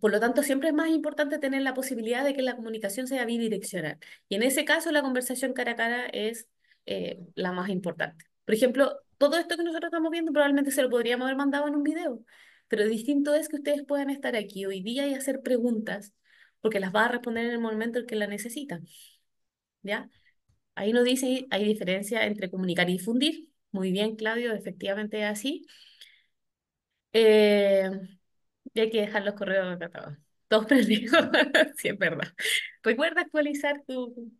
Por lo tanto, siempre es más importante tener la posibilidad de que la comunicación sea bidireccional. Y en ese caso, la conversación cara a cara es la más importante. Por ejemplo, todo esto que nosotros estamos viendo probablemente se lo podríamos haber mandado en un video, pero distinto es que ustedes puedan estar aquí hoy día y hacer preguntas, porque las va a responder en el momento en que la necesitan, ¿ya? Ahí nos dice, hay diferencia entre comunicar y difundir. Muy bien, Claudio, efectivamente es así. Eh, y hay que dejar los correos tratados. Todos perdidos, sí, es verdad. Recuerda actualizar tu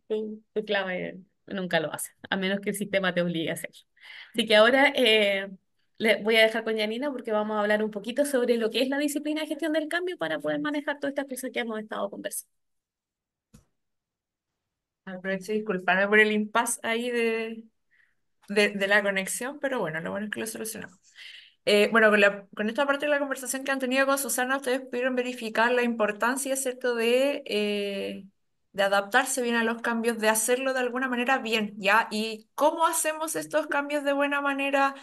clave, nunca lo hace, a menos que el sistema te obligue a hacerlo. Así que ahora le voy a dejar con Janina porque vamos a hablar un poquito sobre lo que es la disciplina de gestión del cambio para poder manejar todas estas cosas que hemos estado conversando. Aprovecho y disculparme por el impasse ahí de la conexión, pero bueno, lo bueno es que lo solucionamos. Bueno, con esta parte de la conversación que han tenido con Susana, ustedes pudieron verificar la importancia, ¿cierto?, de adaptarse bien a los cambios, de hacerlo de alguna manera bien, ¿ya? Y cómo hacemos estos cambios de buena manera,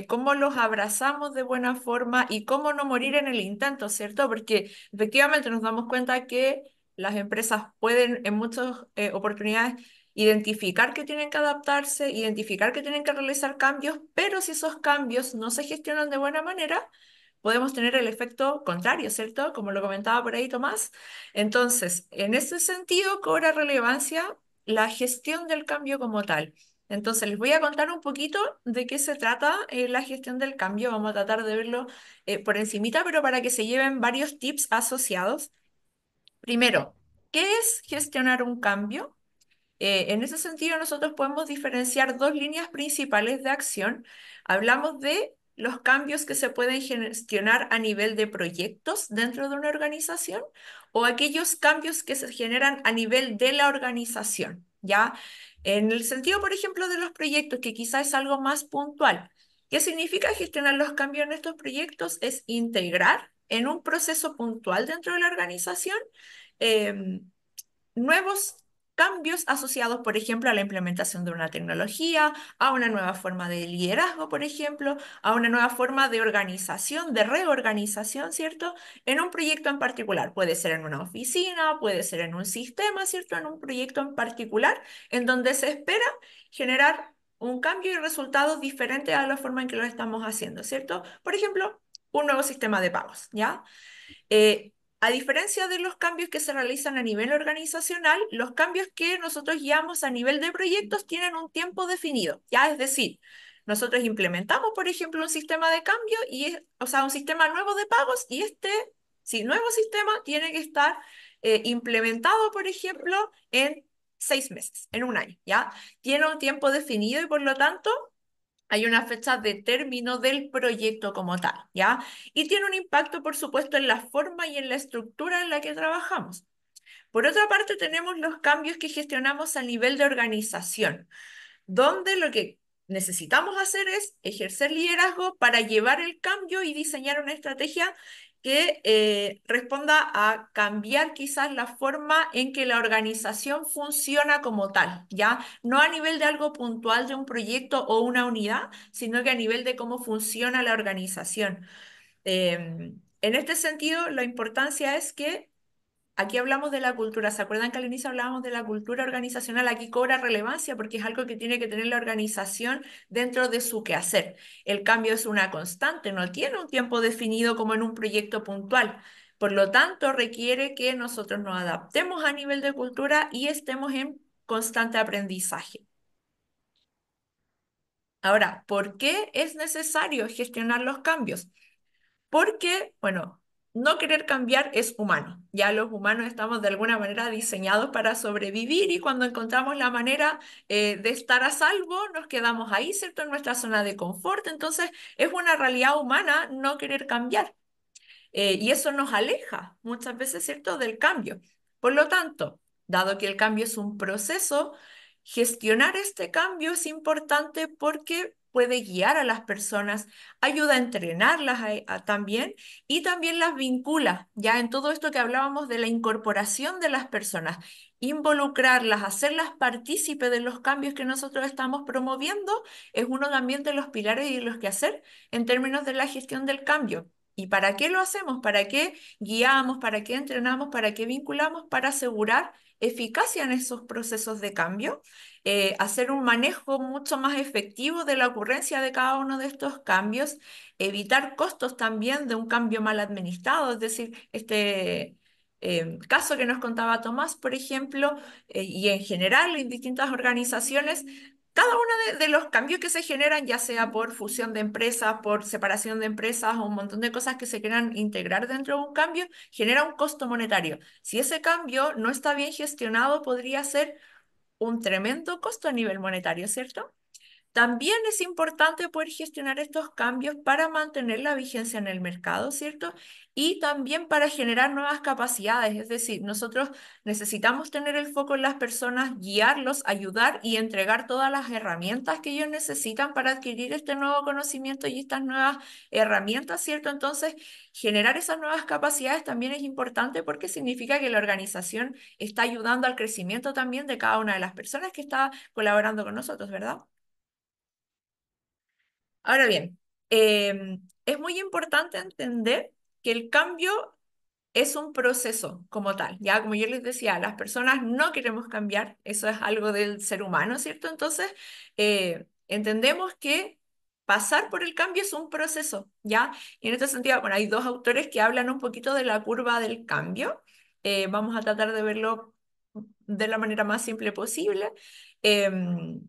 cómo los abrazamos de buena forma y cómo no morir en el intento, ¿cierto? Porque efectivamente nos damos cuenta que las empresas pueden en muchas oportunidades identificar que tienen que adaptarse, identificar que tienen que realizar cambios, pero si esos cambios no se gestionan de buena manera, podemos tener el efecto contrario, ¿cierto? Como lo comentaba por ahí Tomás. Entonces, en ese sentido, cobra relevancia la gestión del cambio como tal. Entonces, les voy a contar un poquito de qué se trata la gestión del cambio. Vamos a tratar de verlo por encimita, pero para que se lleven varios tips asociados. Primero, ¿qué es gestionar un cambio? En ese sentido, nosotros podemos diferenciar dos líneas principales de acción. Hablamos de los cambios que se pueden gestionar a nivel de proyectos dentro de una organización o aquellos cambios que se generan a nivel de la organización, ¿ya? En el sentido, por ejemplo, de los proyectos, que quizás es algo más puntual. ¿Qué significa gestionar los cambios en estos proyectos? Es integrar en un proceso puntual dentro de la organización. em, nuevos cambios asociados, por ejemplo, a la implementación de una tecnología, a una nueva forma de liderazgo, por ejemplo, a una nueva forma de organización, de reorganización, ¿cierto? En un proyecto en particular. Puede ser en una oficina, puede ser en un sistema, ¿cierto? En un proyecto en particular, en donde se espera generar un cambio y resultados diferentes a la forma en que lo estamos haciendo, ¿cierto? Por ejemplo, un nuevo sistema de pagos, ¿ya? Eh, a diferencia de los cambios que se realizan a nivel organizacional, los cambios que nosotros llevamos a nivel de proyectos tienen un tiempo definido, ¿ya? Es decir, nosotros implementamos, por ejemplo, un sistema de cambio o sea, un sistema nuevo de pagos y si nuevo sistema tiene que estar implementado, por ejemplo, en 6 meses, en un año, ¿ya? Tiene un tiempo definido y por lo tanto hay una fecha de término del proyecto como tal, ¿ya? Y tiene un impacto, por supuesto, en la forma y en la estructura en la que trabajamos. Por otra parte, tenemos los cambios que gestionamos a nivel de organización, donde lo que necesitamos hacer es ejercer liderazgo para llevar el cambio y diseñar una estrategia que responda a cambiar quizás la forma en que la organización funciona como tal, ¿ya? No a nivel de algo puntual de un proyecto o una unidad, sino que a nivel de cómo funciona la organización. En este sentido, la importancia es que aquí hablamos de la cultura. ¿Se acuerdan que al inicio hablábamos de la cultura organizacional? Aquí cobra relevancia porque es algo que tiene que tener la organización dentro de su quehacer. El cambio es una constante, no tiene un tiempo definido como en un proyecto puntual. Por lo tanto, requiere que nosotros nos adaptemos a nivel de cultura y estemos en constante aprendizaje. Ahora, ¿por qué es necesario gestionar los cambios? Porque, bueno, no querer cambiar es humano. Ya los humanos estamos de alguna manera diseñados para sobrevivir y cuando encontramos la manera de estar a salvo, nos quedamos ahí, ¿cierto? En nuestra zona de confort. Entonces, es una realidad humana no querer cambiar. Y eso nos aleja muchas veces, ¿cierto?, del cambio. Por lo tanto, dado que el cambio es un proceso, gestionar este cambio es importante porque puede guiar a las personas, ayuda a entrenarlas también y también las vincula, ya en todo esto que hablábamos de la incorporación de las personas, involucrarlas, hacerlas partícipe de los cambios que nosotros estamos promoviendo, es uno también de los pilares y de los que hacer en términos de la gestión del cambio. ¿Y para qué lo hacemos? ¿Para qué guiamos? ¿Para qué entrenamos? ¿Para qué vinculamos? Para asegurar eficacia en esos procesos de cambio, hacer un manejo mucho más efectivo de la ocurrencia de cada uno de estos cambios, evitar costos también de un cambio mal administrado, es decir, este caso que nos contaba Tomás, por ejemplo, y en general en distintas organizaciones, cada uno de los cambios que se generan, ya sea por fusión de empresas, por separación de empresas o un montón de cosas que se quieran integrar dentro de un cambio, genera un costo monetario. Si ese cambio no está bien gestionado, podría ser un tremendo costo a nivel monetario, ¿cierto? También es importante poder gestionar estos cambios para mantener la vigencia en el mercado, ¿cierto? Y también para generar nuevas capacidades, es decir, nosotros necesitamos tener el foco en las personas, guiarlos, ayudar y entregar todas las herramientas que ellos necesitan para adquirir este nuevo conocimiento y estas nuevas herramientas, ¿cierto? Entonces, generar esas nuevas capacidades también es importante porque significa que la organización está ayudando al crecimiento también de cada una de las personas que está colaborando con nosotros, ¿verdad? Ahora bien, es muy importante entender que el cambio es un proceso como tal. Ya como yo les decía, las personas no queremos cambiar, eso es algo del ser humano, ¿cierto? Entonces, entendemos que pasar por el cambio es un proceso, ¿ya? Y en este sentido, bueno, hay dos autores que hablan un poquito de la curva del cambio. Vamos a tratar de verlo de la manera más simple posible. Em,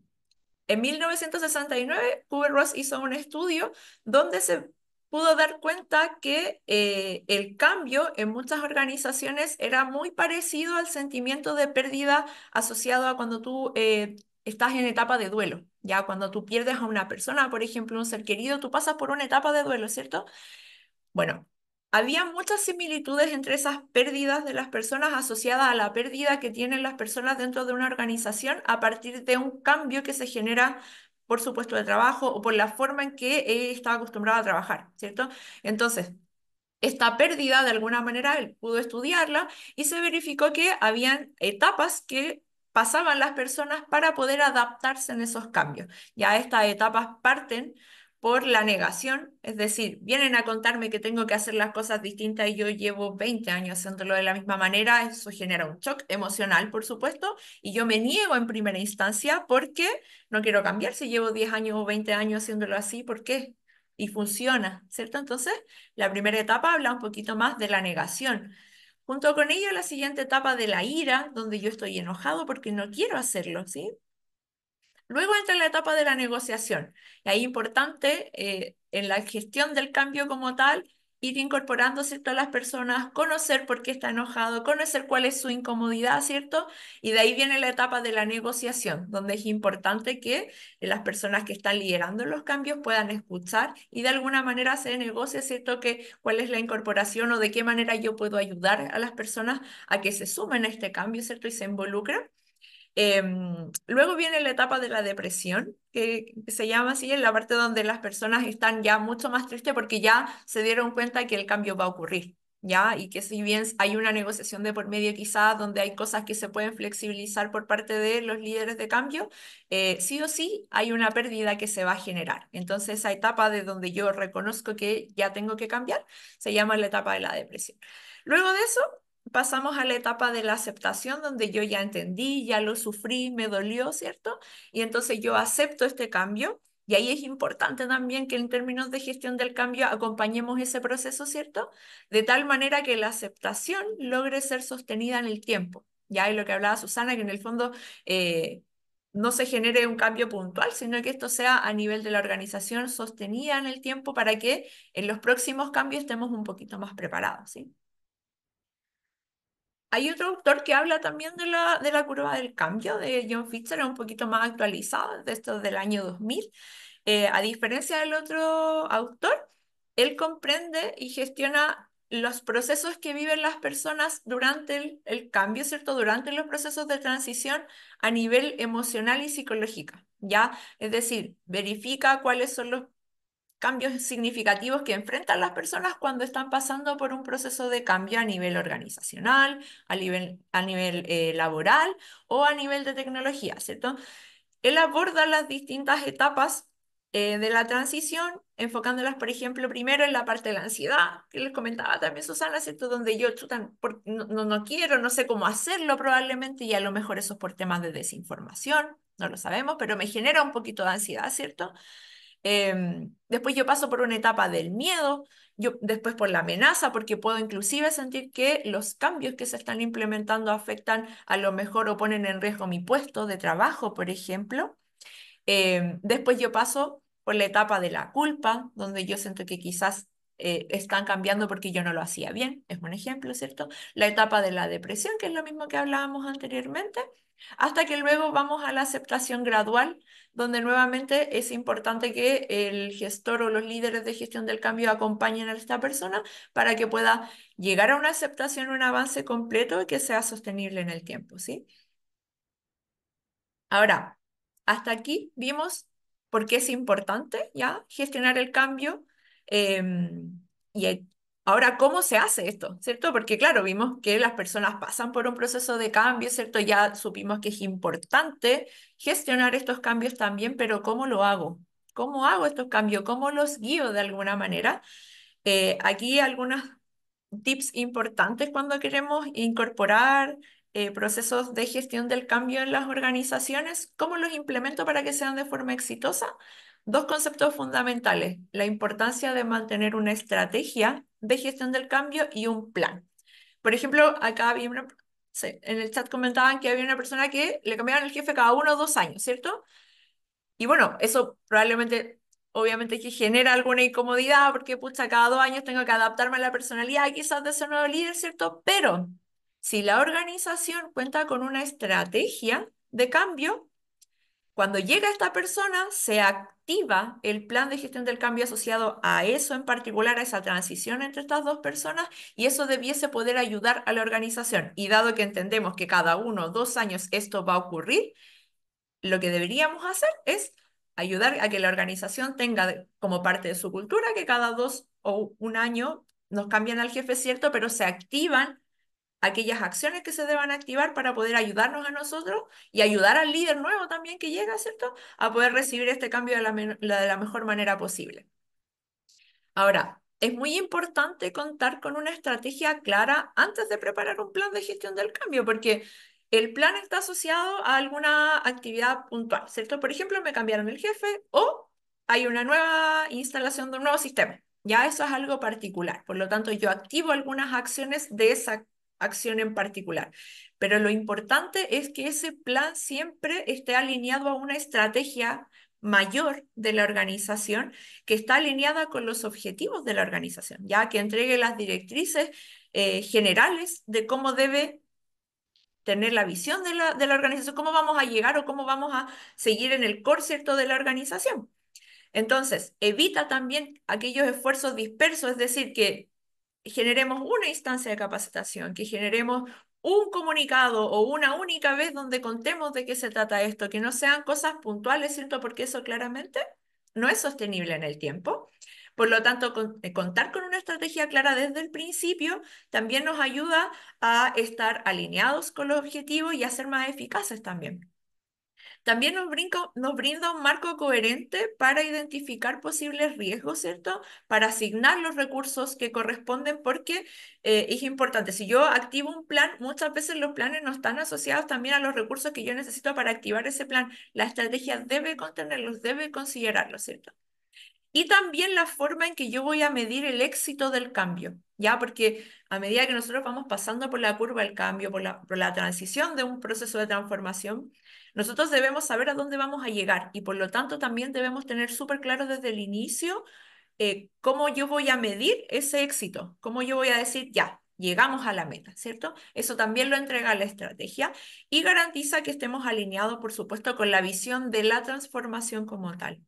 en 1969, Kubler-Ross hizo un estudio donde se pudo dar cuenta que el cambio en muchas organizaciones era muy parecido al sentimiento de pérdida asociado a cuando tú estás en etapa de duelo. Ya cuando tú pierdes a una persona, por ejemplo, un ser querido, tú pasas por una etapa de duelo, ¿cierto? Bueno, había muchas similitudes entre esas pérdidas de las personas asociadas a la pérdida que tienen las personas dentro de una organización a partir de un cambio que se genera por su puesto de trabajo o por la forma en que está acostumbrado a trabajar, ¿cierto? Entonces, esta pérdida, de alguna manera, él pudo estudiarla y se verificó que habían etapas que pasaban las personas para poder adaptarse en esos cambios. Ya estas etapas parten por la negación, es decir, vienen a contarme que tengo que hacer las cosas distintas y yo llevo 20 años haciéndolo de la misma manera, eso genera un shock emocional, por supuesto, y yo me niego en primera instancia porque no quiero cambiar si llevo 10 años o 20 años haciéndolo así, ¿por qué? Y funciona, ¿cierto? Entonces, la primera etapa habla un poquito más de la negación. Junto con ello, la siguiente etapa de la ira, donde yo estoy enojado porque no quiero hacerlo, ¿sí? Luego entra la etapa de la negociación. Y ahí es importante en la gestión del cambio como tal, ir incorporando, ¿cierto?, a las personas, conocer por qué está enojado, conocer cuál es su incomodidad, ¿cierto? Y de ahí viene la etapa de la negociación, donde es importante que las personas que están liderando los cambios puedan escuchar y de alguna manera se negocie, ¿cierto?, que cuál es la incorporación o de qué manera yo puedo ayudar a las personas a que se sumen a este cambio, ¿cierto?, y se involucren. Luego viene la etapa de la depresión, que se llama así, en la parte donde las personas están ya mucho más tristes porque ya se dieron cuenta que el cambio va a ocurrir, ¿ya? Y que si bien hay una negociación de por medio quizás donde hay cosas que se pueden flexibilizar por parte de los líderes de cambio, sí o sí hay una pérdida que se va a generar. Entonces esa etapa de donde yo reconozco que ya tengo que cambiar, se llama la etapa de la depresión. Luego de eso pasamos a la etapa de la aceptación, donde yo ya entendí, ya lo sufrí, me dolió, ¿cierto? Y entonces yo acepto este cambio. Y ahí es importante también que en términos de gestión del cambio acompañemos ese proceso, ¿cierto? De tal manera que la aceptación logre ser sostenida en el tiempo. Ya es lo que hablaba Susana, que en el fondo no se genere un cambio puntual, sino que esto sea a nivel de la organización sostenida en el tiempo para que en los próximos cambios estemos un poquito más preparados, ¿sí? Hay otro autor que habla también de la curva del cambio, de John Fisher, un poquito más actualizado, de esto del año 2000. A diferencia del otro autor, él comprende y gestiona los procesos que viven las personas durante el cambio, ¿cierto? Durante los procesos de transición a nivel emocional y psicológico, ¿ya? Es decir, verifica cuáles son los cambios significativos que enfrentan las personas cuando están pasando por un proceso de cambio a nivel organizacional, a nivel laboral o a nivel de tecnología, ¿cierto? Él aborda las distintas etapas de la transición, enfocándolas, por ejemplo, primero en la parte de la ansiedad, que les comentaba también Susana, ¿cierto? Donde yo chuta, no quiero, no sé cómo hacerlo probablemente, y a lo mejor eso es por temas de desinformación, no lo sabemos, pero me genera un poquito de ansiedad, ¿cierto? Después yo paso por una etapa del miedo, yo después por la amenaza, porque puedo inclusive sentir que los cambios que se están implementando afectan a lo mejor o ponen en riesgo mi puesto de trabajo, por ejemplo. Después yo paso por la etapa de la culpa, donde yo siento que quizás están cambiando porque yo no lo hacía bien, es un ejemplo, ¿cierto? La etapa de la depresión, que es lo mismo que hablábamos anteriormente, hasta que luego vamos a la aceptación gradual, donde nuevamente es importante que el gestor o los líderes de gestión del cambio acompañen a esta persona para que pueda llegar a una aceptación, un avance completo y que sea sostenible en el tiempo, ¿sí? Ahora, hasta aquí vimos por qué es importante ya gestionar el cambio. Y ahora, ¿cómo se hace esto? ¿Cierto? Porque claro, vimos que las personas pasan por un proceso de cambio, ¿cierto? Ya supimos que es importante gestionar estos cambios también, pero ¿cómo lo hago? ¿Cómo hago estos cambios? ¿Cómo los guío de alguna manera? Aquí algunos tips importantes cuando queremos incorporar procesos de gestión del cambio en las organizaciones. ¿Cómo los implemento para que sean de forma exitosa? Dos conceptos fundamentales: la importancia de mantener una estrategia de gestión del cambio y un plan. Por ejemplo, acá había sí, en el chat comentaban que había una persona que le cambiaban el jefe cada 1 o 2 años, ¿cierto? Y bueno, eso probablemente, obviamente que genera alguna incomodidad porque, pucha, cada 2 años tengo que adaptarme a la personalidad quizás de ese nuevo líder, ¿cierto? Pero si la organización cuenta con una estrategia de cambio, cuando llega esta persona, se activa el plan de gestión del cambio asociado a eso en particular, a esa transición entre estas dos personas, y eso debiese poder ayudar a la organización. Y dado que entendemos que cada 1 o 2 años esto va a ocurrir, lo que deberíamos hacer es ayudar a que la organización tenga como parte de su cultura que cada 2 o 1 año nos cambian al jefe, ¿cierto? Pero se activan aquellas acciones que se deban activar para poder ayudarnos a nosotros y ayudar al líder nuevo también que llega, ¿cierto? A poder recibir este cambio de de la mejor manera posible. Ahora, es muy importante contar con una estrategia clara antes de preparar un plan de gestión del cambio, porque el plan está asociado a alguna actividad puntual, ¿cierto? Por ejemplo, me cambiaron el jefe o hay una nueva instalación de un nuevo sistema. Ya eso es algo particular. Por lo tanto, yo activo algunas acciones de esa acción en particular. Pero lo importante es que ese plan siempre esté alineado a una estrategia mayor de la organización que está alineada con los objetivos de la organización, ya que entregue las directrices generales de cómo debe tener la visión de de la organización, cómo vamos a llegar o cómo vamos a seguir en el core, ¿cierto?, de la organización. Entonces, evita también aquellos esfuerzos dispersos, es decir, que generemos una instancia de capacitación, que generemos un comunicado o una única vez donde contemos de qué se trata esto, que no sean cosas puntuales, ¿cierto? Porque eso claramente no es sostenible en el tiempo. Por lo tanto, contar con una estrategia clara desde el principio también nos ayuda a estar alineados con los objetivos y a ser más eficaces también. También nos brinda un marco coherente para identificar posibles riesgos, ¿cierto? Para asignar los recursos que corresponden, porque es importante. Si yo activo un plan, muchas veces los planes no están asociados también a los recursos que yo necesito para activar ese plan. La estrategia debe contenerlos, debe considerarlos, ¿cierto? Y también la forma en que yo voy a medir el éxito del cambio, ¿ya? Porque a medida que nosotros vamos pasando por la curva del cambio, por la transición de un proceso de transformación, nosotros debemos saber a dónde vamos a llegar y por lo tanto también debemos tener súper claro desde el inicio cómo yo voy a medir ese éxito, cómo yo voy a decir, ya, llegamos a la meta, ¿cierto? Eso también lo entrega la estrategia y garantiza que estemos alineados, por supuesto, con la visión de la transformación como tal.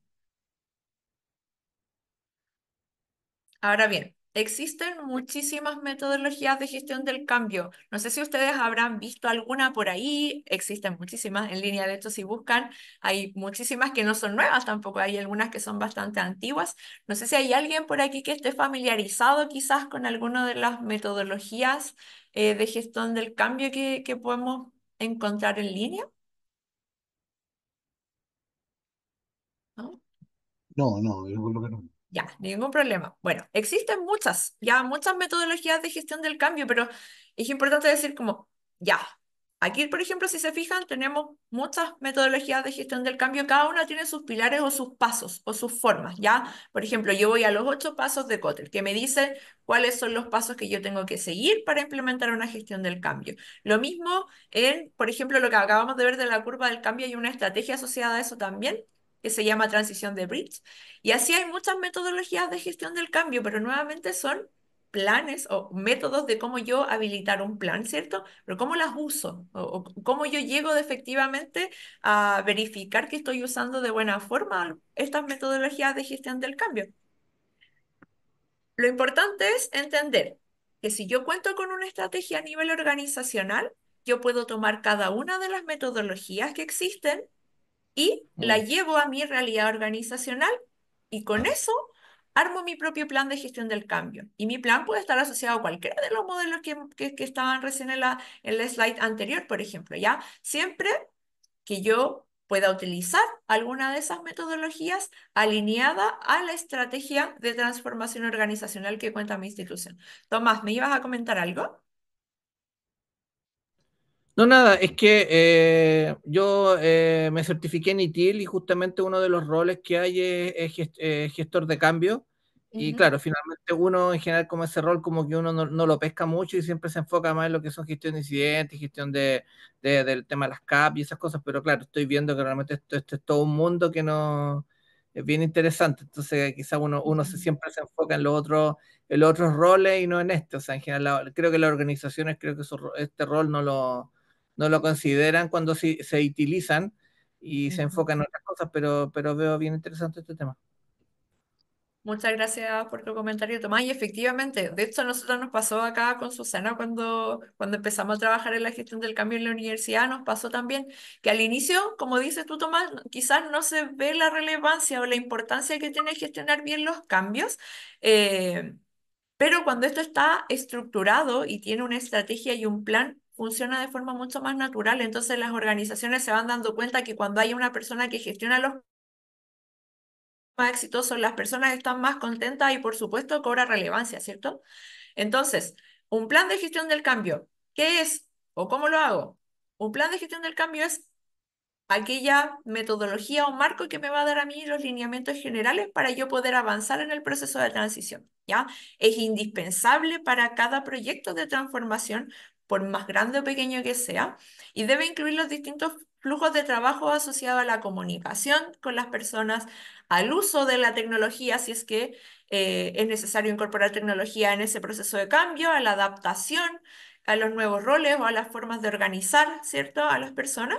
Ahora bien, existen muchísimas metodologías de gestión del cambio. No sé si ustedes habrán visto alguna por ahí. Existen muchísimas en línea. De hecho, si buscan, hay muchísimas que no son nuevas tampoco. Hay algunas que son bastante antiguas. No sé si hay alguien por aquí que esté familiarizado quizás con alguna de las metodologías de gestión del cambio que podemos encontrar en línea, ¿no? No, yo creo que no. Ya, ningún problema. Bueno, existen muchas, ya muchas metodologías de gestión del cambio, pero es importante decir como, ya, aquí, por ejemplo, si se fijan, tenemos muchas metodologías de gestión del cambio, cada una tiene sus pilares o sus pasos o sus formas, ¿ya? Por ejemplo, yo voy a los 8 pasos de Kotter, que me dicen cuáles son los pasos que yo tengo que seguir para implementar una gestión del cambio. Lo mismo en, por ejemplo, lo que acabamos de ver de la curva del cambio, hay una estrategia asociada a eso también, que se llama transición de Bridge. Y así hay muchas metodologías de gestión del cambio, pero nuevamente son planes o métodos de cómo yo habilitar un plan, ¿cierto? Pero cómo las uso o cómo yo llego de efectivamente a verificar que estoy usando de buena forma estas metodologías de gestión del cambio. Lo importante es entender que si yo cuento con una estrategia a nivel organizacional, yo puedo tomar cada una de las metodologías que existen y la Mm. llevo a mi realidad organizacional y con eso armo mi propio plan de gestión del cambio. Y mi plan puede estar asociado a cualquiera de los modelos que estaban recién en la slide anterior, por ejemplo, ¿ya? Siempre que yo pueda utilizar alguna de esas metodologías alineada a la estrategia de transformación organizacional que cuenta mi institución. Tomás, ¿me ibas a comentar algo? No, nada, es que yo me certifiqué en ITIL y justamente uno de los roles que hay es gestor de cambio. Y Ujú, claro, finalmente uno en general como ese rol como que uno no lo pesca mucho y siempre se enfoca más en lo que son gestión de incidentes, gestión del tema de las CAP y esas cosas, pero claro, estoy viendo que realmente esto es todo un mundo que no es bien interesante. Entonces quizás uno ujú, siempre se enfoca en los otros roles y no en este. O sea, en general creo que las organizaciones, creo que este rol no lo consideran cuando se utilizan y se ujú. enfocan en otras cosas, pero veo bien interesante este tema. Muchas gracias por tu comentario, Tomás. Y efectivamente, de hecho, a nosotros nos pasó acá con Susana cuando empezamos a trabajar en la gestión del cambio en la universidad, nos pasó también que al inicio, como dices tú, Tomás, quizás no se ve la relevancia o la importancia que tiene gestionar bien los cambios. Pero cuando esto está estructurado y tiene una estrategia y un plan, funciona de forma mucho más natural. Entonces las organizaciones se van dando cuenta que cuando hay una persona que gestiona los más exitosos, las personas están más contentas y por supuesto cobra relevancia, ¿cierto? Entonces, un plan de gestión del cambio, ¿qué es o cómo lo hago? Un plan de gestión del cambio es aquella metodología o marco que me va a dar a mí los lineamientos generales para yo poder avanzar en el proceso de transición, ¿ya? Es indispensable para cada proyecto de transformación, por más grande o pequeño que sea, y debe incluir los distintos flujos de trabajo asociados a la comunicación con las personas, al uso de la tecnología, si es que es necesario incorporar tecnología en ese proceso de cambio, a la adaptación, a los nuevos roles o a las formas de organizar, ¿cierto?, a las personas.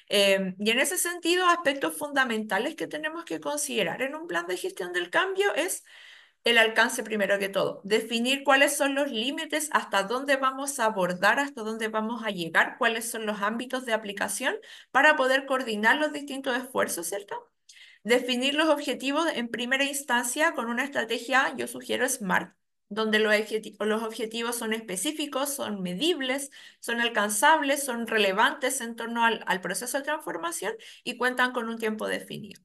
Y en ese sentido, aspectos fundamentales que tenemos que considerar en un plan de gestión del cambio es el alcance primero que todo, definir cuáles son los límites, hasta dónde vamos a abordar, hasta dónde vamos a llegar, cuáles son los ámbitos de aplicación para poder coordinar los distintos esfuerzos, ¿cierto? Definir los objetivos en primera instancia con una estrategia, yo sugiero SMART, donde los objetivos son específicos, son medibles, son alcanzables, son relevantes en torno al proceso de transformación y cuentan con un tiempo definido.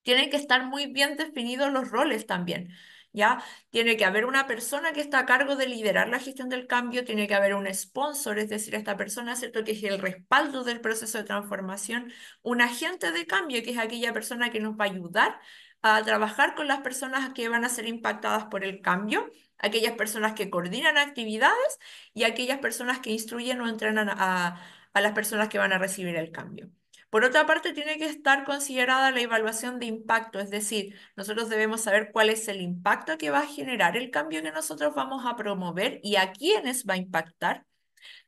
Tienen que estar muy bien definidos los roles también, ¿ya? Tiene que haber una persona que está a cargo de liderar la gestión del cambio, tiene que haber un sponsor, es decir, esta persona, ¿cierto?, que es el respaldo del proceso de transformación, un agente de cambio, que es aquella persona que nos va a ayudar a trabajar con las personas que van a ser impactadas por el cambio, aquellas personas que coordinan actividades y aquellas personas que instruyen o entrenan a las personas que van a recibir el cambio. Por otra parte, tiene que estar considerada la evaluación de impacto, es decir, nosotros debemos saber cuál es el impacto que va a generar el cambio que nosotros vamos a promover y a quiénes va a impactar.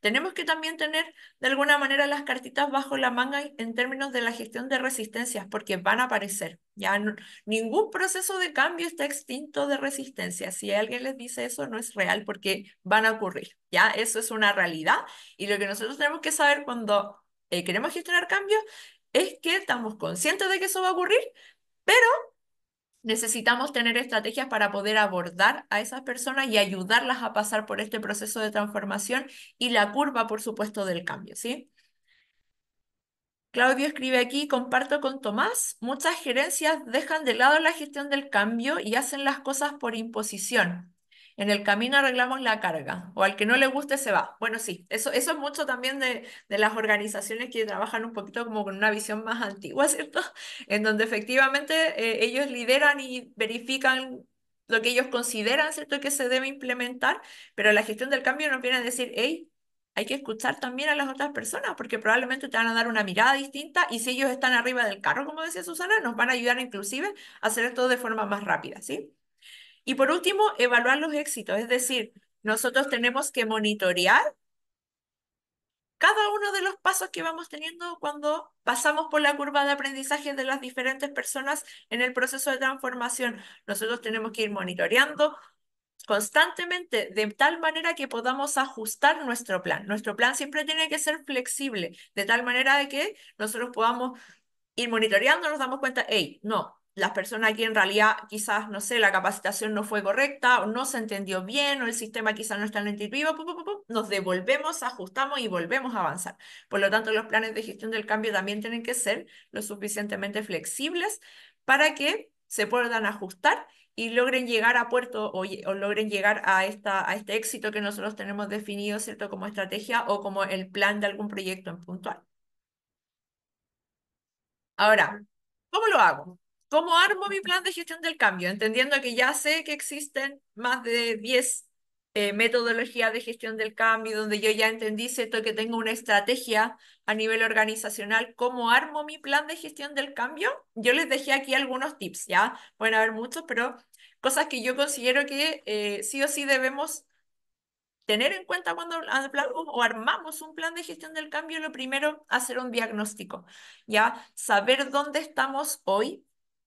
Tenemos que también tener de alguna manera las cartitas bajo la manga en términos de la gestión de resistencias, porque van a aparecer. Ya ningún proceso de cambio está extinto de resistencia. Si alguien les dice eso, no es real porque van a ocurrir. Ya eso es una realidad y lo que nosotros tenemos que saber cuando queremos gestionar cambios es que estamos conscientes de que eso va a ocurrir, pero necesitamos tener estrategias para poder abordar a esas personas y ayudarlas a pasar por este proceso de transformación y la curva, por supuesto, del cambio, ¿sí? Claudio escribe aquí, comparto con Tomás, muchas gerencias dejan de lado la gestión del cambio y hacen las cosas por imposición. En el camino arreglamos la carga, o al que no le guste se va. Bueno, sí, eso es mucho también de las organizaciones que trabajan un poquito como con una visión más antigua, ¿cierto? En donde efectivamente ellos lideran y verifican lo que ellos consideran, ¿cierto?, que se debe implementar, pero la gestión del cambio nos viene a decir, hey, hay que escuchar también a las otras personas, porque probablemente te van a dar una mirada distinta y si ellos están arriba del carro, como decía Susana, nos van a ayudar inclusive a hacer esto de forma más rápida, ¿sí? Y por último, evaluar los éxitos, es decir, nosotros tenemos que monitorear cada uno de los pasos que vamos teniendo cuando pasamos por la curva de aprendizaje de las diferentes personas en el proceso de transformación. Nosotros tenemos que ir monitoreando constantemente de tal manera que podamos ajustar nuestro plan. Nuestro plan siempre tiene que ser flexible, de tal manera de que nosotros podamos ir monitoreando, nos damos cuenta, hey, no, las personas aquí en realidad quizás, no sé, la capacitación no fue correcta, o no se entendió bien, o el sistema quizás no está en el intuitivo, nos devolvemos, ajustamos y volvemos a avanzar. Por lo tanto, los planes de gestión del cambio también tienen que ser lo suficientemente flexibles para que se puedan ajustar y logren llegar a puerto o logren llegar a este éxito que nosotros tenemos definido, ¿cierto?, como estrategia o como el plan de algún proyecto en puntual. Ahora, ¿cómo lo hago? ¿Cómo armo mi plan de gestión del cambio? Entendiendo que ya sé que existen más de 10 metodologías de gestión del cambio, donde yo ya entendí, ¿cierto?, que tengo una estrategia a nivel organizacional. ¿Cómo armo mi plan de gestión del cambio? Yo les dejé aquí algunos tips, ¿ya? Pueden haber muchos, pero cosas que yo considero que sí o sí debemos tener en cuenta cuando hablamos o armamos un plan de gestión del cambio. Lo primero, hacer un diagnóstico, ¿ya? Saber dónde estamos hoy,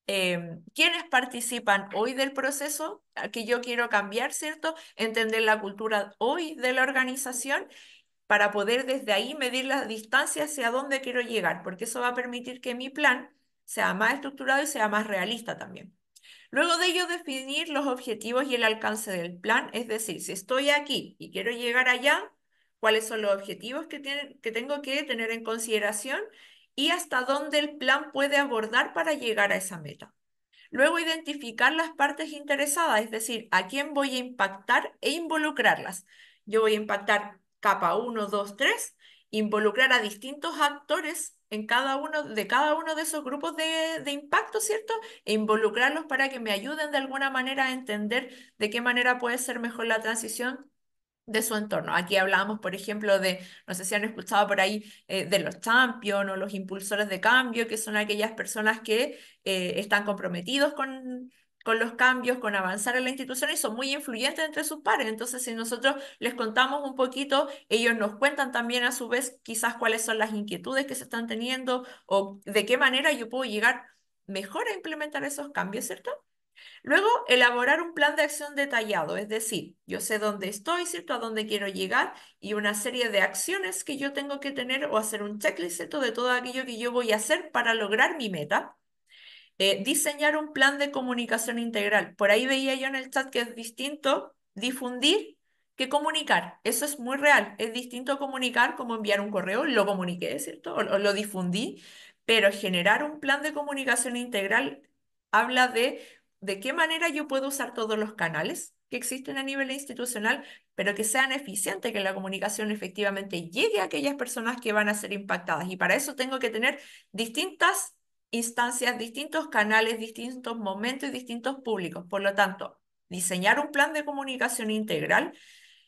quiénes participan hoy del proceso que yo quiero cambiar, ¿cierto? Entender la cultura hoy de la organización para poder desde ahí medir las distancias hacia dónde quiero llegar, porque eso va a permitir que mi plan sea más estructurado y sea más realista también. Luego de ello, definir los objetivos y el alcance del plan, es decir, si estoy aquí y quiero llegar allá, cuáles son los objetivos que tengo que tener en consideración y hasta dónde el plan puede abordar para llegar a esa meta. Luego, identificar las partes interesadas, es decir, a quién voy a impactar e involucrarlas. Yo voy a impactar capa 1, 2, 3, involucrar a distintos actores en cada uno de esos grupos de impacto, ¿cierto? E involucrarlos para que me ayuden de alguna manera a entender de qué manera puede ser mejor la transición de su entorno. Aquí hablábamos, por ejemplo, no sé si han escuchado por ahí, de los champions o los impulsores de cambio, que son aquellas personas que están comprometidos con los cambios, con avanzar en la institución y son muy influyentes entre sus pares. Entonces, si nosotros les contamos un poquito, ellos nos cuentan también a su vez quizás cuáles son las inquietudes que se están teniendo o de qué manera yo puedo llegar mejor a implementar esos cambios, ¿cierto? Luego, elaborar un plan de acción detallado, es decir, yo sé dónde estoy, ¿cierto? A dónde quiero llegar y una serie de acciones que yo tengo que tener o hacer un checklist, ¿cierto? De todo aquello que yo voy a hacer para lograr mi meta. Diseñar un plan de comunicación integral. Por ahí veía yo en el chat que es distinto difundir que comunicar. Eso es muy real. Es distinto comunicar como enviar un correo, lo comuniqué, ¿cierto? O lo difundí, pero generar un plan de comunicación integral habla de qué manera yo puedo usar todos los canales que existen a nivel institucional, pero que sean eficientes, que la comunicación efectivamente llegue a aquellas personas que van a ser impactadas. Y para eso tengo que tener distintas instancias, distintos canales, distintos momentos y distintos públicos. Por lo tanto, diseñar un plan de comunicación integral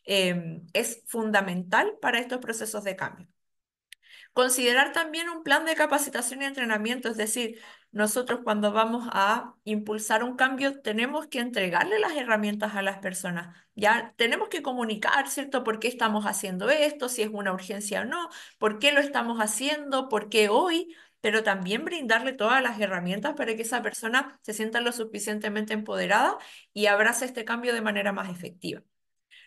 es fundamental para estos procesos de cambio. Considerar también un plan de capacitación y entrenamiento, es decir, nosotros cuando vamos a impulsar un cambio tenemos que entregarle las herramientas a las personas, ya tenemos que comunicar, ¿cierto? ¿Por qué estamos haciendo esto? Si es una urgencia o no, ¿por qué lo estamos haciendo? ¿Por qué hoy? Pero también brindarle todas las herramientas para que esa persona se sienta lo suficientemente empoderada y abrace este cambio de manera más efectiva.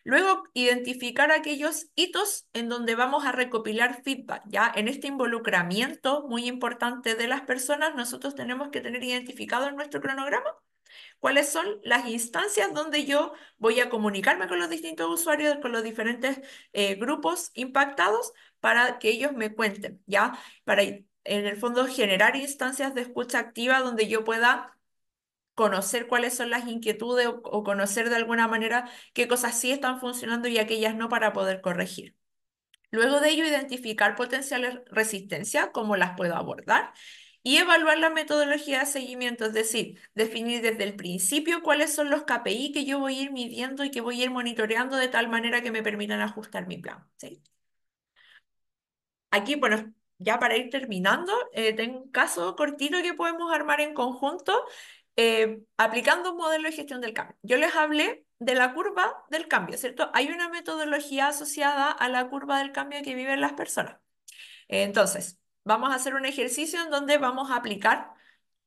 Luego, identificar aquellos hitos en donde vamos a recopilar feedback. Ya en este involucramiento muy importante de las personas, nosotros tenemos que tener identificado en nuestro cronograma cuáles son las instancias donde yo voy a comunicarme con los distintos usuarios, con los diferentes grupos impactados para que ellos me cuenten, ¿ya? Para en el fondo generar instancias de escucha activa donde yo pueda conocer cuáles son las inquietudes o conocer de alguna manera qué cosas sí están funcionando y aquellas no para poder corregir. Luego de ello, identificar potenciales resistencias, cómo las puedo abordar y evaluar la metodología de seguimiento, es decir, definir desde el principio cuáles son los KPI que yo voy a ir midiendo y que voy a ir monitoreando de tal manera que me permitan ajustar mi plan, ¿sí? Aquí, bueno, ya para ir terminando, tengo un caso cortito que podemos armar en conjunto aplicando un modelo de gestión del cambio. Yo les hablé de la curva del cambio, ¿cierto? Hay una metodología asociada a la curva del cambio que viven las personas. Entonces, vamos a hacer un ejercicio en donde vamos a aplicar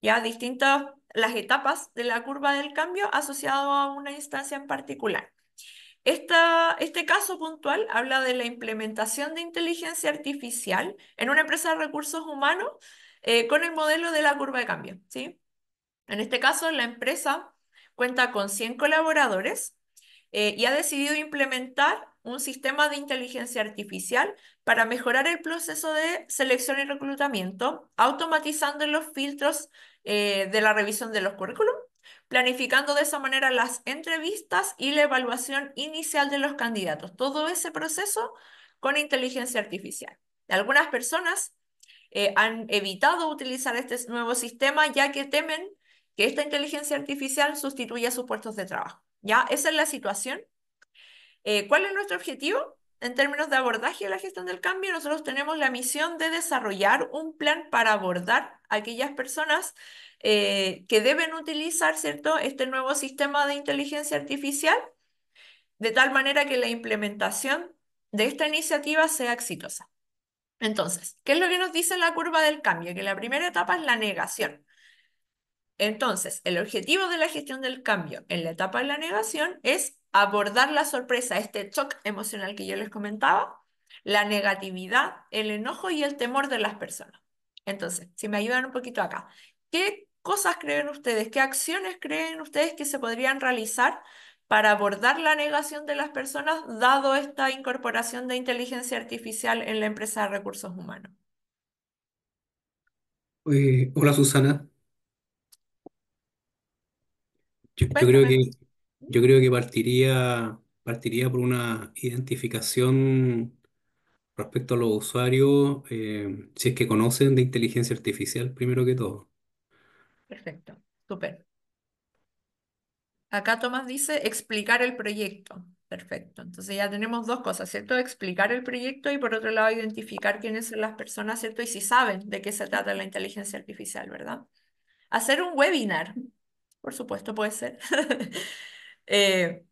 ya distintas las etapas de la curva del cambio asociado a una instancia en particular. Este caso puntual habla de la implementación de inteligencia artificial en una empresa de recursos humanos con el modelo de la curva de cambio, ¿sí? En este caso, la empresa cuenta con 100 colaboradores y ha decidido implementar un sistema de inteligencia artificial para mejorar el proceso de selección y reclutamiento, automatizando los filtros de la revisión de los currículum, planificando de esa manera las entrevistas y la evaluación inicial de los candidatos. Todo ese proceso con inteligencia artificial. Algunas personas han evitado utilizar este nuevo sistema ya que temen que esta inteligencia artificial sustituya sus puestos de trabajo. ¿Ya? Esa es la situación. ¿Cuál es nuestro objetivo? En términos de abordaje de la gestión del cambio, nosotros tenemos la misión de desarrollar un plan para abordar a aquellas personas que deben utilizar, ¿cierto?, este nuevo sistema de inteligencia artificial, de tal manera que la implementación de esta iniciativa sea exitosa. Entonces, ¿qué es lo que nos dice la curva del cambio? Que la primera etapa es la negación. Entonces, el objetivo de la gestión del cambio en la etapa de la negación es abordar la sorpresa, este shock emocional que yo les comentaba, la negatividad, el enojo y el temor de las personas. Entonces, si me ayudan un poquito acá, ¿qué cosas creen ustedes, qué acciones creen ustedes que se podrían realizar para abordar la negación de las personas, dado esta incorporación de inteligencia artificial en la empresa de recursos humanos? Hola Susana. Yo creo Cuéntame. que, yo creo que partiría por una identificación respecto a los usuarios, si es que conocen de inteligencia artificial, primero que todo. Perfecto, súper. Acá Tomás dice explicar el proyecto. Perfecto. Entonces ya tenemos dos cosas, ¿cierto? Explicar el proyecto y por otro lado identificar quiénes son las personas, ¿cierto? Y si saben de qué se trata la inteligencia artificial, ¿verdad? Hacer un webinar, por supuesto, puede ser.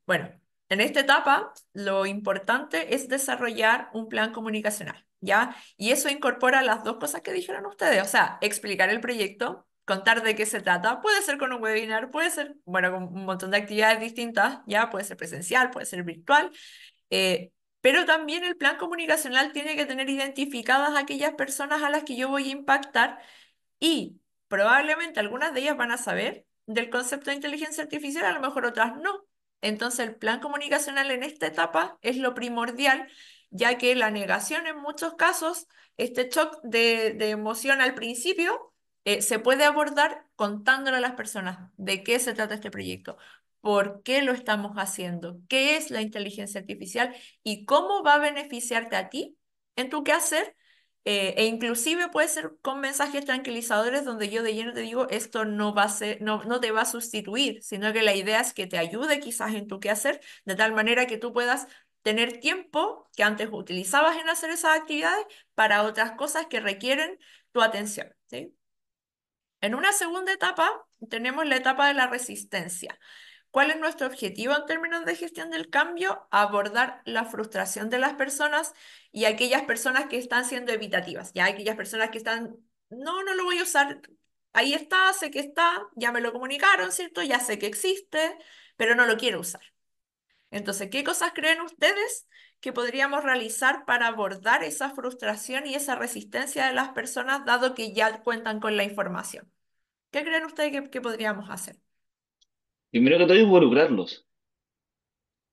Bueno, en esta etapa lo importante es desarrollar un plan comunicacional, ¿ya? Y eso incorpora las dos cosas que dijeron ustedes, o sea, explicar el proyecto, contar de qué se trata, puede ser con un webinar, puede ser, bueno, con un montón de actividades distintas, ¿ya? Puede ser presencial, puede ser virtual, pero también el plan comunicacional tiene que tener identificadas aquellas personas a las que yo voy a impactar y probablemente algunas de ellas van a saber del concepto de inteligencia artificial, a lo mejor otras no. Entonces el plan comunicacional en esta etapa es lo primordial, ya que la negación en muchos casos, este shock de emoción al principio, se puede abordar contándole a las personas de qué se trata este proyecto, por qué lo estamos haciendo, qué es la inteligencia artificial y cómo va a beneficiarte a ti en tu quehacer, e inclusive puede ser con mensajes tranquilizadores donde yo de lleno te digo, esto no va a ser, no te va a sustituir, sino que la idea es que te ayude quizás en tu quehacer, de tal manera que tú puedas tener tiempo que antes utilizabas en hacer esas actividades para otras cosas que requieren tu atención, ¿sí? En una segunda etapa tenemos la etapa de la resistencia. ¿Cuál es nuestro objetivo en términos de gestión del cambio? Abordar la frustración de las personas y aquellas personas que están siendo evitativas, ya aquellas personas que están, no, no lo voy a usar, ahí está, sé que está, ya me lo comunicaron, ¿cierto? Ya sé que existe, pero no lo quiero usar. Entonces, ¿qué cosas creen ustedes que podríamos realizar para abordar esa frustración y esa resistencia de las personas, dado que ya cuentan con la información? ¿Qué creen ustedes que podríamos hacer? Primero que todo, involucrarlos.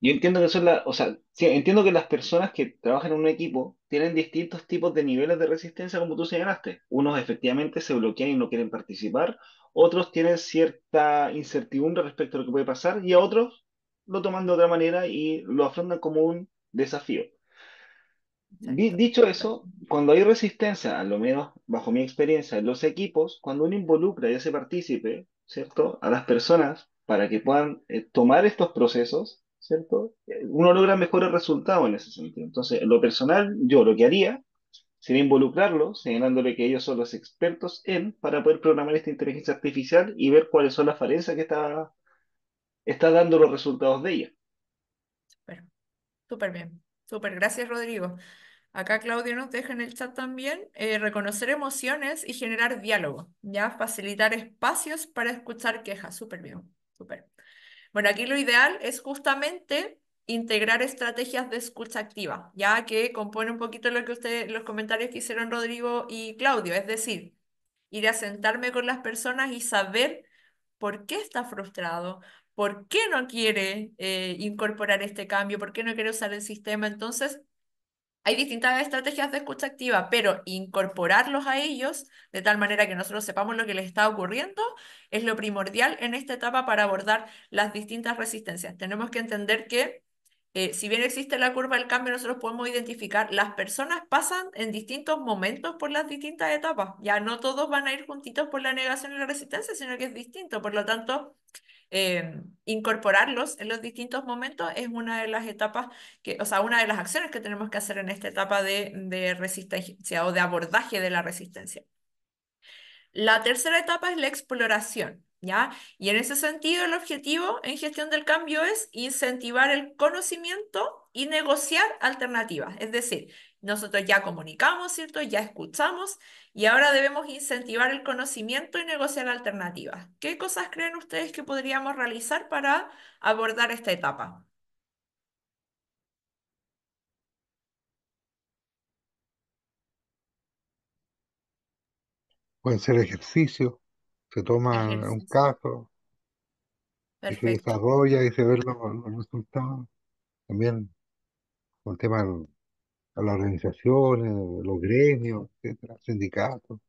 Yo entiendo que o sea, sí, entiendo que las personas que trabajan en un equipo tienen distintos tipos de niveles de resistencia, como tú señalaste. Unos efectivamente se bloquean y no quieren participar, otros tienen cierta incertidumbre respecto a lo que puede pasar y a otros lo toman de otra manera y lo afrontan como un desafío. Exacto. Dicho eso, cuando hay resistencia, a lo menos bajo mi experiencia en los equipos, cuando uno involucra y hace partícipe, ¿cierto?, a las personas para que puedan tomar estos procesos, ¿cierto?, uno logra mejores resultados en ese sentido. Entonces, en lo personal, yo lo que haría sería involucrarlos, señalándole que ellos son los expertos en, para poder programar esta inteligencia artificial y ver cuáles son las falencias que está dando los resultados de ella. Súper, súper bien. Súper, gracias Rodrigo. Acá Claudio nos deja en el chat también reconocer emociones y generar diálogo, ¿ya? Facilitar espacios para escuchar quejas. Súper bien, súper. Bueno, aquí lo ideal es justamente integrar estrategias de escucha activa, ya que compone un poquito lo que ustedes, los comentarios que hicieron Rodrigo y Claudio, es decir, ir a sentarme con las personas y saber por qué está frustrado, por qué no quiere incorporar este cambio, por qué no quiere usar el sistema. Entonces, hay distintas estrategias de escucha activa, pero incorporarlos a ellos de tal manera que nosotros sepamos lo que les está ocurriendo es lo primordial en esta etapa para abordar las distintas resistencias. Tenemos que entender que si bien existe la curva del cambio, nosotros podemos identificar, las personas pasan en distintos momentos por las distintas etapas. Ya no todos van a ir juntitos por la negación y la resistencia, sino que es distinto. Por lo tanto, incorporarlos en los distintos momentos es una de las etapas que, o sea, una de las acciones que tenemos que hacer en esta etapa de resistencia o de abordaje de la resistencia. La tercera etapa es la exploración, ¿ya? Y en ese sentido, el objetivo en gestión del cambio es incentivar el conocimiento y negociar alternativas. Es decir, nosotros ya comunicamos, ¿cierto? Ya escuchamos y ahora debemos incentivar el conocimiento y negociar alternativas. ¿Qué cosas creen ustedes que podríamos realizar para abordar esta etapa? Pueden ser ejercicios, Se toma un Ejercicio. caso y se Perfecto. desarrolla y se ven los resultados. También con temas a las organizaciones, los gremios, etcétera, sindicatos,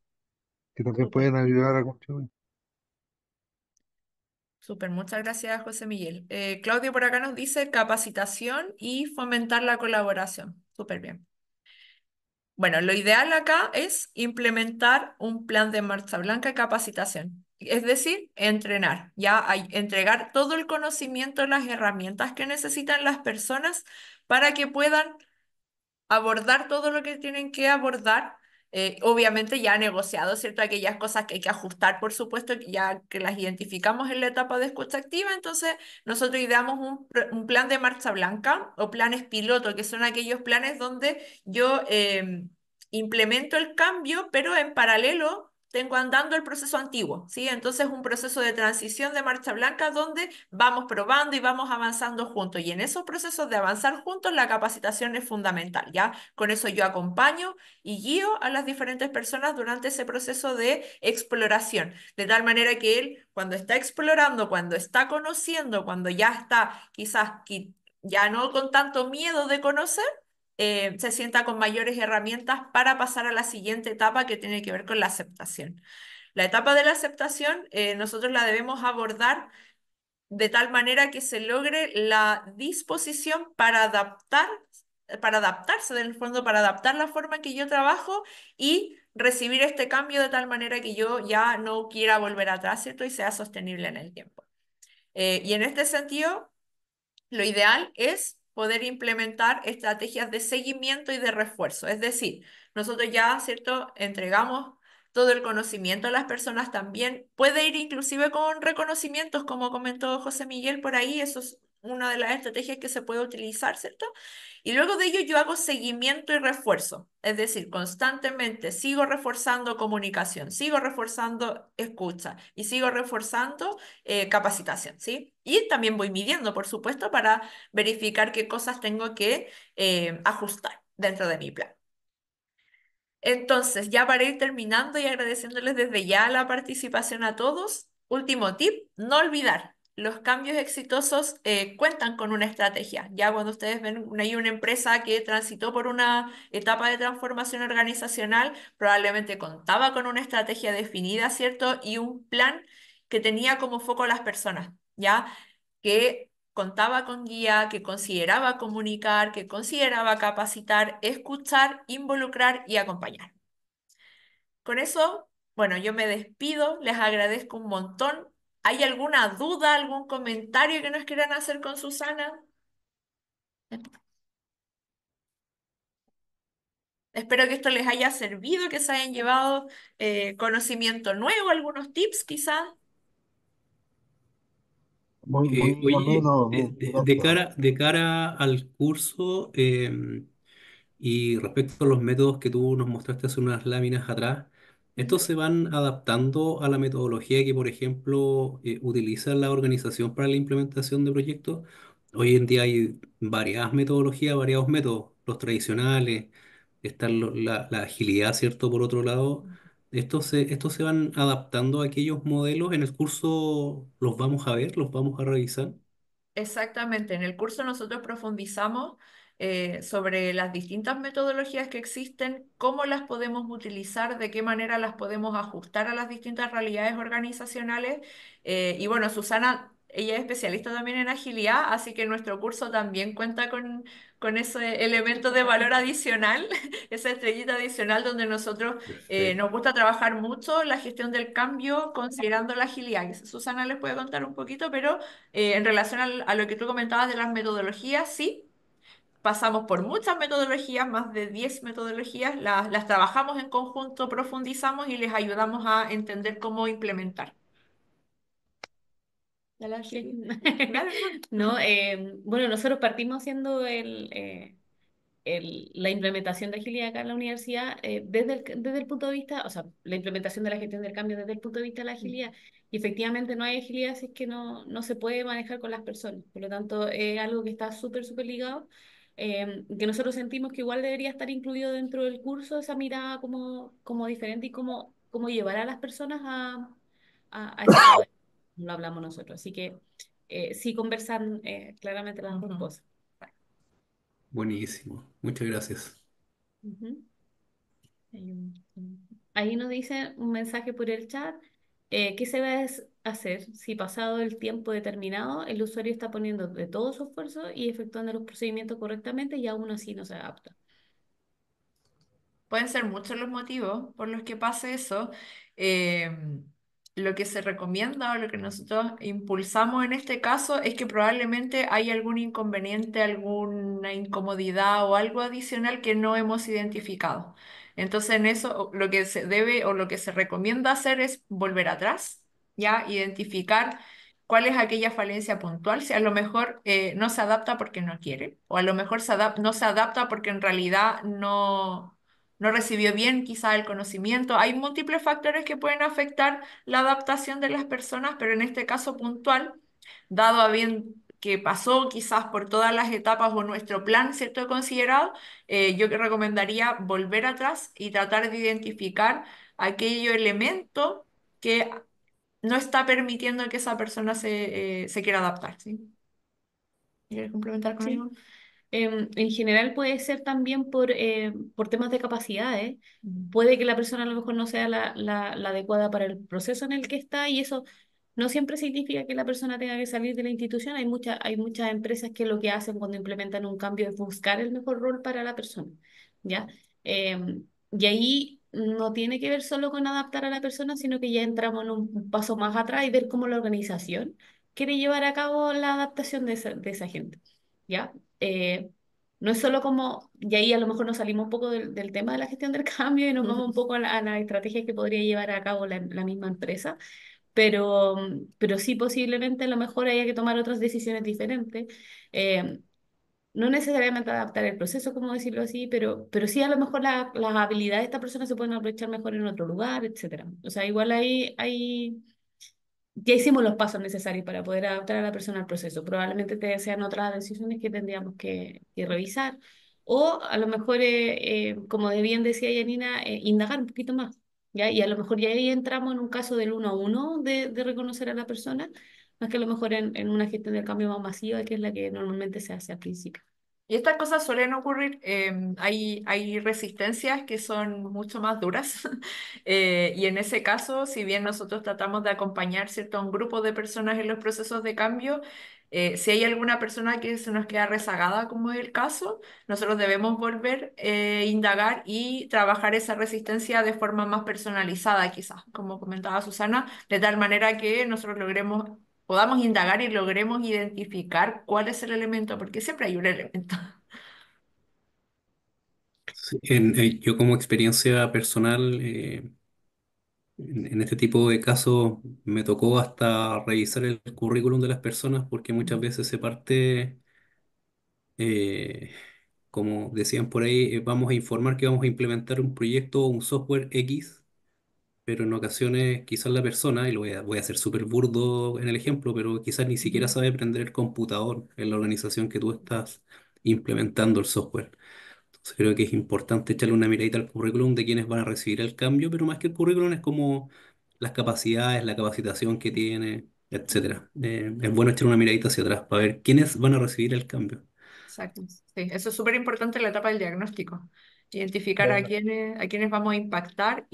que también Súper. pueden ayudar a contribuir. Súper, muchas gracias, José Miguel. Claudio por acá nos dice capacitación y fomentar la colaboración. Súper bien. Bueno, lo ideal acá es implementar un plan de marcha blanca de capacitación, es decir, entrenar, entregar todo el conocimiento, las herramientas que necesitan las personas para que puedan abordar todo lo que tienen que abordar, obviamente ya negociado, ¿cierto? Aquellas cosas que hay que ajustar, por supuesto, que ya que las identificamos en la etapa de escucha activa, entonces nosotros ideamos un plan de marcha blanca o planes piloto, que son aquellos planes donde yo implemento el cambio, pero en paralelo tengo andando el proceso antiguo, ¿sí? Entonces un proceso de transición de marcha blanca donde vamos probando y vamos avanzando juntos. Y en esos procesos de avanzar juntos, la capacitación es fundamental, ¿ya? Con eso yo acompaño y guío a las diferentes personas durante ese proceso de exploración, de tal manera que él, cuando está explorando, cuando está conociendo, cuando ya está quizás ya no con tanto miedo de conocer, se sienta con mayores herramientas para pasar a la siguiente etapa que tiene que ver con la aceptación. La etapa de la aceptación, nosotros la debemos abordar de tal manera que se logre la disposición para adaptarse del fondo, para adaptar la forma en que yo trabajo y recibir este cambio de tal manera que yo ya no quiera volver atrás, ¿cierto? Y sea sostenible en el tiempo. Y en este sentido, lo ideal es poder implementar estrategias de seguimiento y de refuerzo. Es decir, nosotros ya, ¿cierto? Entregamos todo el conocimiento a las personas también. Puede ir inclusive con reconocimientos, como comentó José Miguel por ahí. Eso es una de las estrategias que se puede utilizar, ¿cierto? Y luego de ello yo hago seguimiento y refuerzo. Es decir, constantemente sigo reforzando comunicación, sigo reforzando escucha y sigo reforzando capacitación, ¿sí? Y también voy midiendo, por supuesto, para verificar qué cosas tengo que ajustar dentro de mi plan. Entonces, ya para ir terminando y agradeciéndoles desde ya la participación a todos, último tip, no olvidar, los cambios exitosos cuentan con una estrategia. Ya cuando ustedes ven hay una empresa que transitó por una etapa de transformación organizacional, probablemente contaba con una estrategia definida, ¿cierto? Y un plan que tenía como foco a las personas, ¿ya? Que contaba con guía, que consideraba comunicar, que consideraba capacitar, escuchar, involucrar y acompañar. Con eso, bueno, yo me despido, les agradezco un montón. ¿Hay alguna duda, algún comentario que nos quieran hacer con Susana? Espero que esto les haya servido, que se hayan llevado conocimiento nuevo, algunos tips quizás. Muy Oye, ameno, gracias. de cara al curso, y respecto a los métodos que tú nos mostraste hace unas láminas atrás, ¿estos Ujú. se van adaptando a la metodología que, por ejemplo, utiliza la organización para la implementación de proyectos? Hoy en día hay variadas metodologías, variados métodos, los tradicionales, está la agilidad, ¿cierto? Por otro lado, estos se van adaptando a aquellos modelos. En el curso los vamos a ver, los vamos a revisar. Exactamente, en el curso nosotros profundizamos sobre las distintas metodologías que existen, cómo las podemos utilizar, de qué manera las podemos ajustar a las distintas realidades organizacionales. Y bueno, Susana, ella es especialista también en agilidad, así que nuestro curso también cuenta con ese elemento de valor adicional, esa estrellita adicional donde nosotros nos Perfecto. gusta trabajar mucho la gestión del cambio considerando la agilidad. Susana les puede contar un poquito, pero en relación a lo que tú comentabas de las metodologías, sí, pasamos por muchas metodologías, más de 10 metodologías, las trabajamos en conjunto, profundizamos y les ayudamos a entender cómo implementar. Dale, Ángel. Dale, No, bueno, nosotros partimos haciendo la implementación de agilidad acá en la universidad desde el punto de vista, o sea, la implementación de la gestión del cambio desde el punto de vista de la agilidad. Y efectivamente no hay agilidad si es que no se puede manejar con las personas. Por lo tanto, es algo que está súper, súper ligado, que nosotros sentimos que igual debería estar incluido dentro del curso, esa mirada como diferente y cómo llevar a las personas a ese lado, lo hablamos nosotros. Así que sí conversan claramente las dos Ujú. cosas. Buenísimo. Muchas gracias. Ujú. Ahí nos dice un mensaje por el chat. ¿Qué se va a hacer si pasado el tiempo determinado el usuario está poniendo de todo su esfuerzo y efectuando los procedimientos correctamente y aún así no se adapta? Pueden ser muchos los motivos por los que pase eso. Eh, lo que se recomienda o lo que nosotros impulsamos en este caso es que probablemente hay algún inconveniente, alguna incomodidad o algo adicional que no hemos identificado. Entonces, en eso lo que se debe o lo que se recomienda hacer es volver atrás, ya identificar cuál es aquella falencia puntual, si a lo mejor no se adapta porque no quiere, o a lo mejor no se adapta porque en realidad no recibió bien quizá el conocimiento. Hay múltiples factores que pueden afectar la adaptación de las personas, pero en este caso puntual, dado a bien que pasó quizás por todas las etapas o nuestro plan, ¿cierto? Considerado, yo que recomendaría volver atrás y tratar de identificar aquello elemento que no está permitiendo que esa persona se quiera adaptar, ¿sí? ¿Quieres complementar con Sí. algo? En general puede ser también por temas de capacidades. Mm. Puede que la persona a lo mejor no sea la adecuada para el proceso en el que está y eso no siempre significa que la persona tenga que salir de la institución. Hay muchas empresas que lo que hacen cuando implementan un cambio es buscar el mejor rol para la persona, ¿ya? Y ahí no tiene que ver solo con adaptar a la persona, sino que ya entramos en un paso más atrás y ver cómo la organización quiere llevar a cabo la adaptación de esa gente. ¿Ya? No es solo como, y ahí a lo mejor nos salimos un poco del tema de la gestión del cambio y nos vamos un poco a la estrategia que podría llevar a cabo la misma empresa, pero sí posiblemente a lo mejor haya que tomar otras decisiones diferentes. Eh, no necesariamente adaptar el proceso, como decirlo así, pero sí a lo mejor las habilidades de esta persona se pueden aprovechar mejor en otro lugar, etcétera. O sea, igual ya hicimos los pasos necesarios para poder adaptar a la persona al proceso. Probablemente sean otras decisiones que tendríamos que revisar. O a lo mejor, como de bien decía Yanina, indagar un poquito más. ¿Ya? Y a lo mejor ya ahí entramos en un caso del uno a uno de reconocer a la persona, más que a lo mejor en una gestión del cambio más masiva, que es la que normalmente se hace al principio. Y estas cosas suelen ocurrir, hay resistencias que son mucho más duras, y en ese caso, si bien nosotros tratamos de acompañar, ¿cierto?, a un grupo de personas en los procesos de cambio, si hay alguna persona que se nos queda rezagada, como es el caso, nosotros debemos volver, indagar y trabajar esa resistencia de forma más personalizada, quizás, como comentaba Susana, de tal manera que nosotros podamos indagar y logremos identificar cuál es el elemento, porque siempre hay un elemento. Sí, yo como experiencia personal, en este tipo de casos me tocó hasta revisar el currículum de las personas porque muchas veces se parte, eh, como decían por ahí, vamos a informar que vamos a implementar un proyecto o un software X, pero en ocasiones quizás la persona, y voy a hacer súper burdo en el ejemplo, pero quizás ni siquiera Ujú. sabe prender el computador en la organización que tú estás implementando el software. Entonces creo que es importante echarle una miradita al currículum de quienes van a recibir el cambio, pero más que el currículum es como las capacidades, la capacitación que tiene, etcétera. Es bueno echar una miradita hacia atrás para ver quiénes van a recibir el cambio. Exacto. Sí, eso es súper importante en la etapa del diagnóstico. Identificar Bueno, a quienes vamos a impactar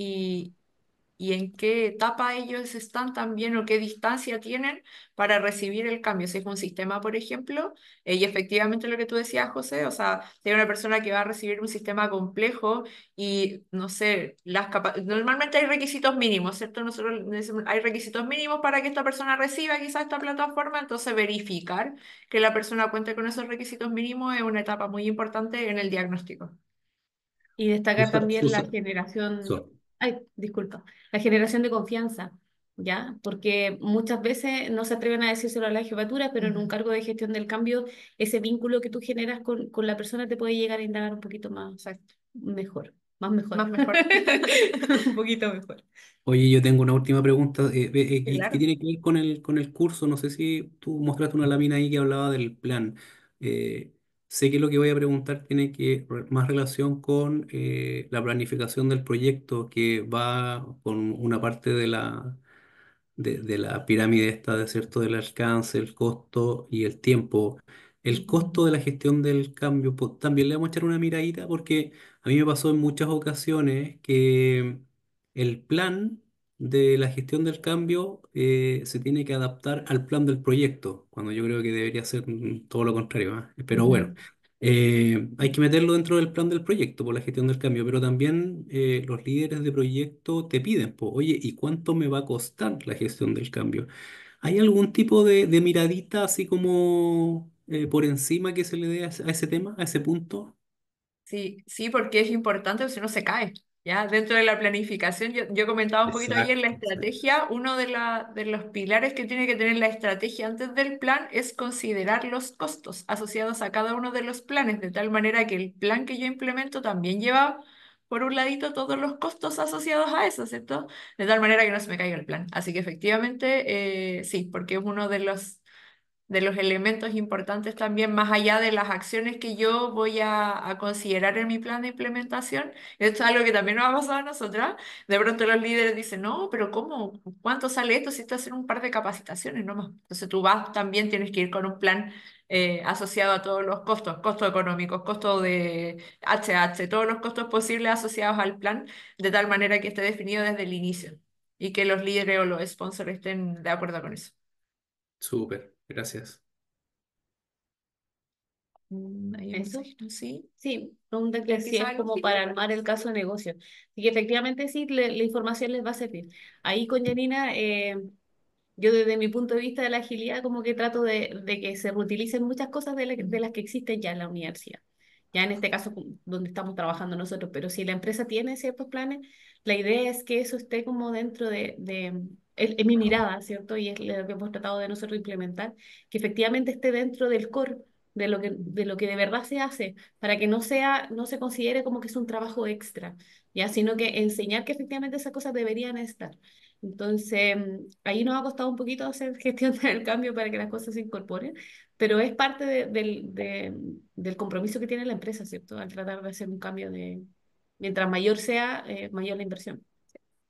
y en qué etapa ellos están también o qué distancia tienen para recibir el cambio. Si es un sistema, por ejemplo, y efectivamente lo que tú decías, José, o sea, si hay una persona que va a recibir un sistema complejo y, no sé, normalmente hay requisitos mínimos, ¿cierto? Nosotros hay requisitos mínimos para que esta persona reciba quizás esta plataforma, entonces verificar que la persona cuente con esos requisitos mínimos es una etapa muy importante en el diagnóstico. Y destacar Susa- también la Susa- generación, so- ay, disculpa, la generación de confianza, ¿ya? Porque muchas veces no se atreven a decírselo a la jefatura, pero en un Ujú. cargo de gestión del cambio, ese vínculo que tú generas con la persona te puede llegar a indagar un poquito más Exacto. mejor, más mejor, Más mejor. un poquito mejor. Oye, yo tengo una última pregunta que Claro. tiene que ver con el curso. No sé si tú mostraste una lámina ahí que hablaba del plan. Eh, Sé que lo que voy a preguntar tiene más relación con la planificación del proyecto que va con una parte de de la pirámide esta, de cierto, del alcance, el costo y el tiempo. El costo de la gestión del cambio, también le vamos a echar una miradita porque a mí me pasó en muchas ocasiones que el plan de la gestión del cambio se tiene que adaptar al plan del proyecto, cuando yo creo que debería ser todo lo contrario, ¿ah? Pero bueno, hay que meterlo dentro del plan del proyecto por la gestión del cambio, pero también los líderes de proyecto te piden, pues, oye, ¿y cuánto me va a costar la gestión del cambio? ¿Hay algún tipo de miradita así como por encima que se le dé a ese tema, a ese punto? Sí, sí, porque es importante, o si no se cae. Ya, dentro de la planificación, yo comentaba un poquito ahí en la Exacto, exacto. estrategia, uno de los pilares que tiene que tener la estrategia antes del plan es considerar los costos asociados a cada uno de los planes, de tal manera que el plan que yo implemento también lleva, por un ladito, todos los costos asociados a eso, ¿cierto? De tal manera que no se me caiga el plan. Así que efectivamente, sí, porque es uno de los elementos importantes también, más allá de las acciones que yo voy a considerar en mi plan de implementación. Esto es algo que también nos ha pasado a nosotras. De pronto los líderes dicen, no, pero ¿cómo? ¿Cuánto sale esto si estás haciendo un par de capacitaciones nomás? Entonces tú vas, también tienes que ir con un plan asociado a todos los costos, costos económicos, costos de HH, todos los costos posibles asociados al plan, de tal manera que esté definido desde el inicio y que los líderes o los sponsors estén de acuerdo con eso. Súper, gracias. Ahí un Eso. signo, sí. Sí, pregunta que si Quizá es algún como para feedback. armar el caso de negocio. Y que efectivamente sí, la información les va a servir. Ahí con Janina, yo desde mi punto de vista de la agilidad como que trato de que se reutilicen muchas cosas de las que existen ya en la universidad. Ya en este caso donde estamos trabajando nosotros, pero si la empresa tiene ciertos planes, la idea es que eso esté como dentro es mi mirada, ¿cierto? Y es lo que hemos tratado de nosotros implementar, que efectivamente esté dentro del core de lo que de verdad se hace, para que no se considere como que es un trabajo extra, ya, sino que enseñar que efectivamente esas cosas deberían estar. Entonces, ahí nos ha costado un poquito hacer gestión del cambio para que las cosas se incorporen, pero es parte del compromiso que tiene la empresa, ¿cierto? Al tratar de hacer un cambio mientras mayor sea, mayor la inversión.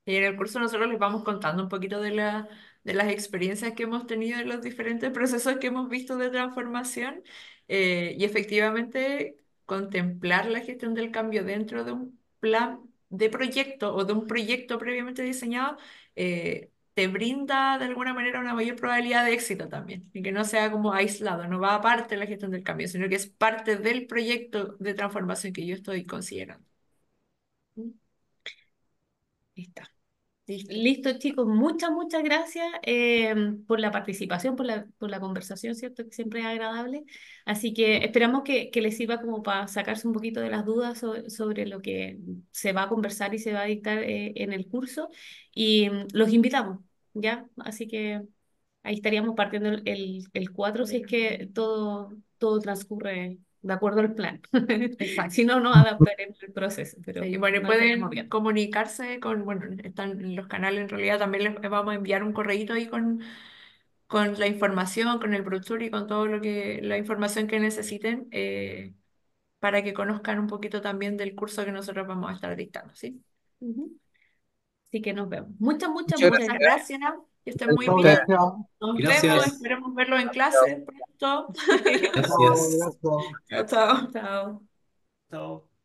Y en el curso nosotros les vamos contando un poquito de las experiencias que hemos tenido en los diferentes procesos que hemos visto de transformación y efectivamente contemplar la gestión del cambio dentro de un plan de proyecto o de un proyecto previamente diseñado te brinda de alguna manera una mayor probabilidad de éxito también y que no sea como aislado, no va aparte de la gestión del cambio, sino que es parte del proyecto de transformación que yo estoy considerando. ¿Mm? Ahí está. Listo. Listo, chicos, muchas gracias por la participación, por la conversación, ¿cierto? Que siempre es agradable. Así que esperamos que les sirva como para sacarse un poquito de las dudas sobre lo que se va a conversar y se va a dictar en el curso. Y los invitamos, ¿ya? Así que ahí estaríamos partiendo el 4 si es que todo transcurre de acuerdo al plan. Exacto. Si no, nos adaptaremos al proceso, pero Sí, bueno, y nos estaríamos pueden bien. comunicarse con, bueno, están en los canales en realidad, también les vamos a enviar un correíto ahí con la información, con el brochure y con todo la información que necesiten para que conozcan un poquito también del curso que nosotros vamos a estar dictando, ¿sí? Ujú. Así que nos vemos. Muchas, muchas, Muchas muchas Muchas gracias. gracias. gracias, que estén muy Chao, bien. gracias. Nos vemos, Gracias, esperemos verlos en Chao. clase pronto. Chao, gracias. gracias. Chao, chao. Chao. Chao.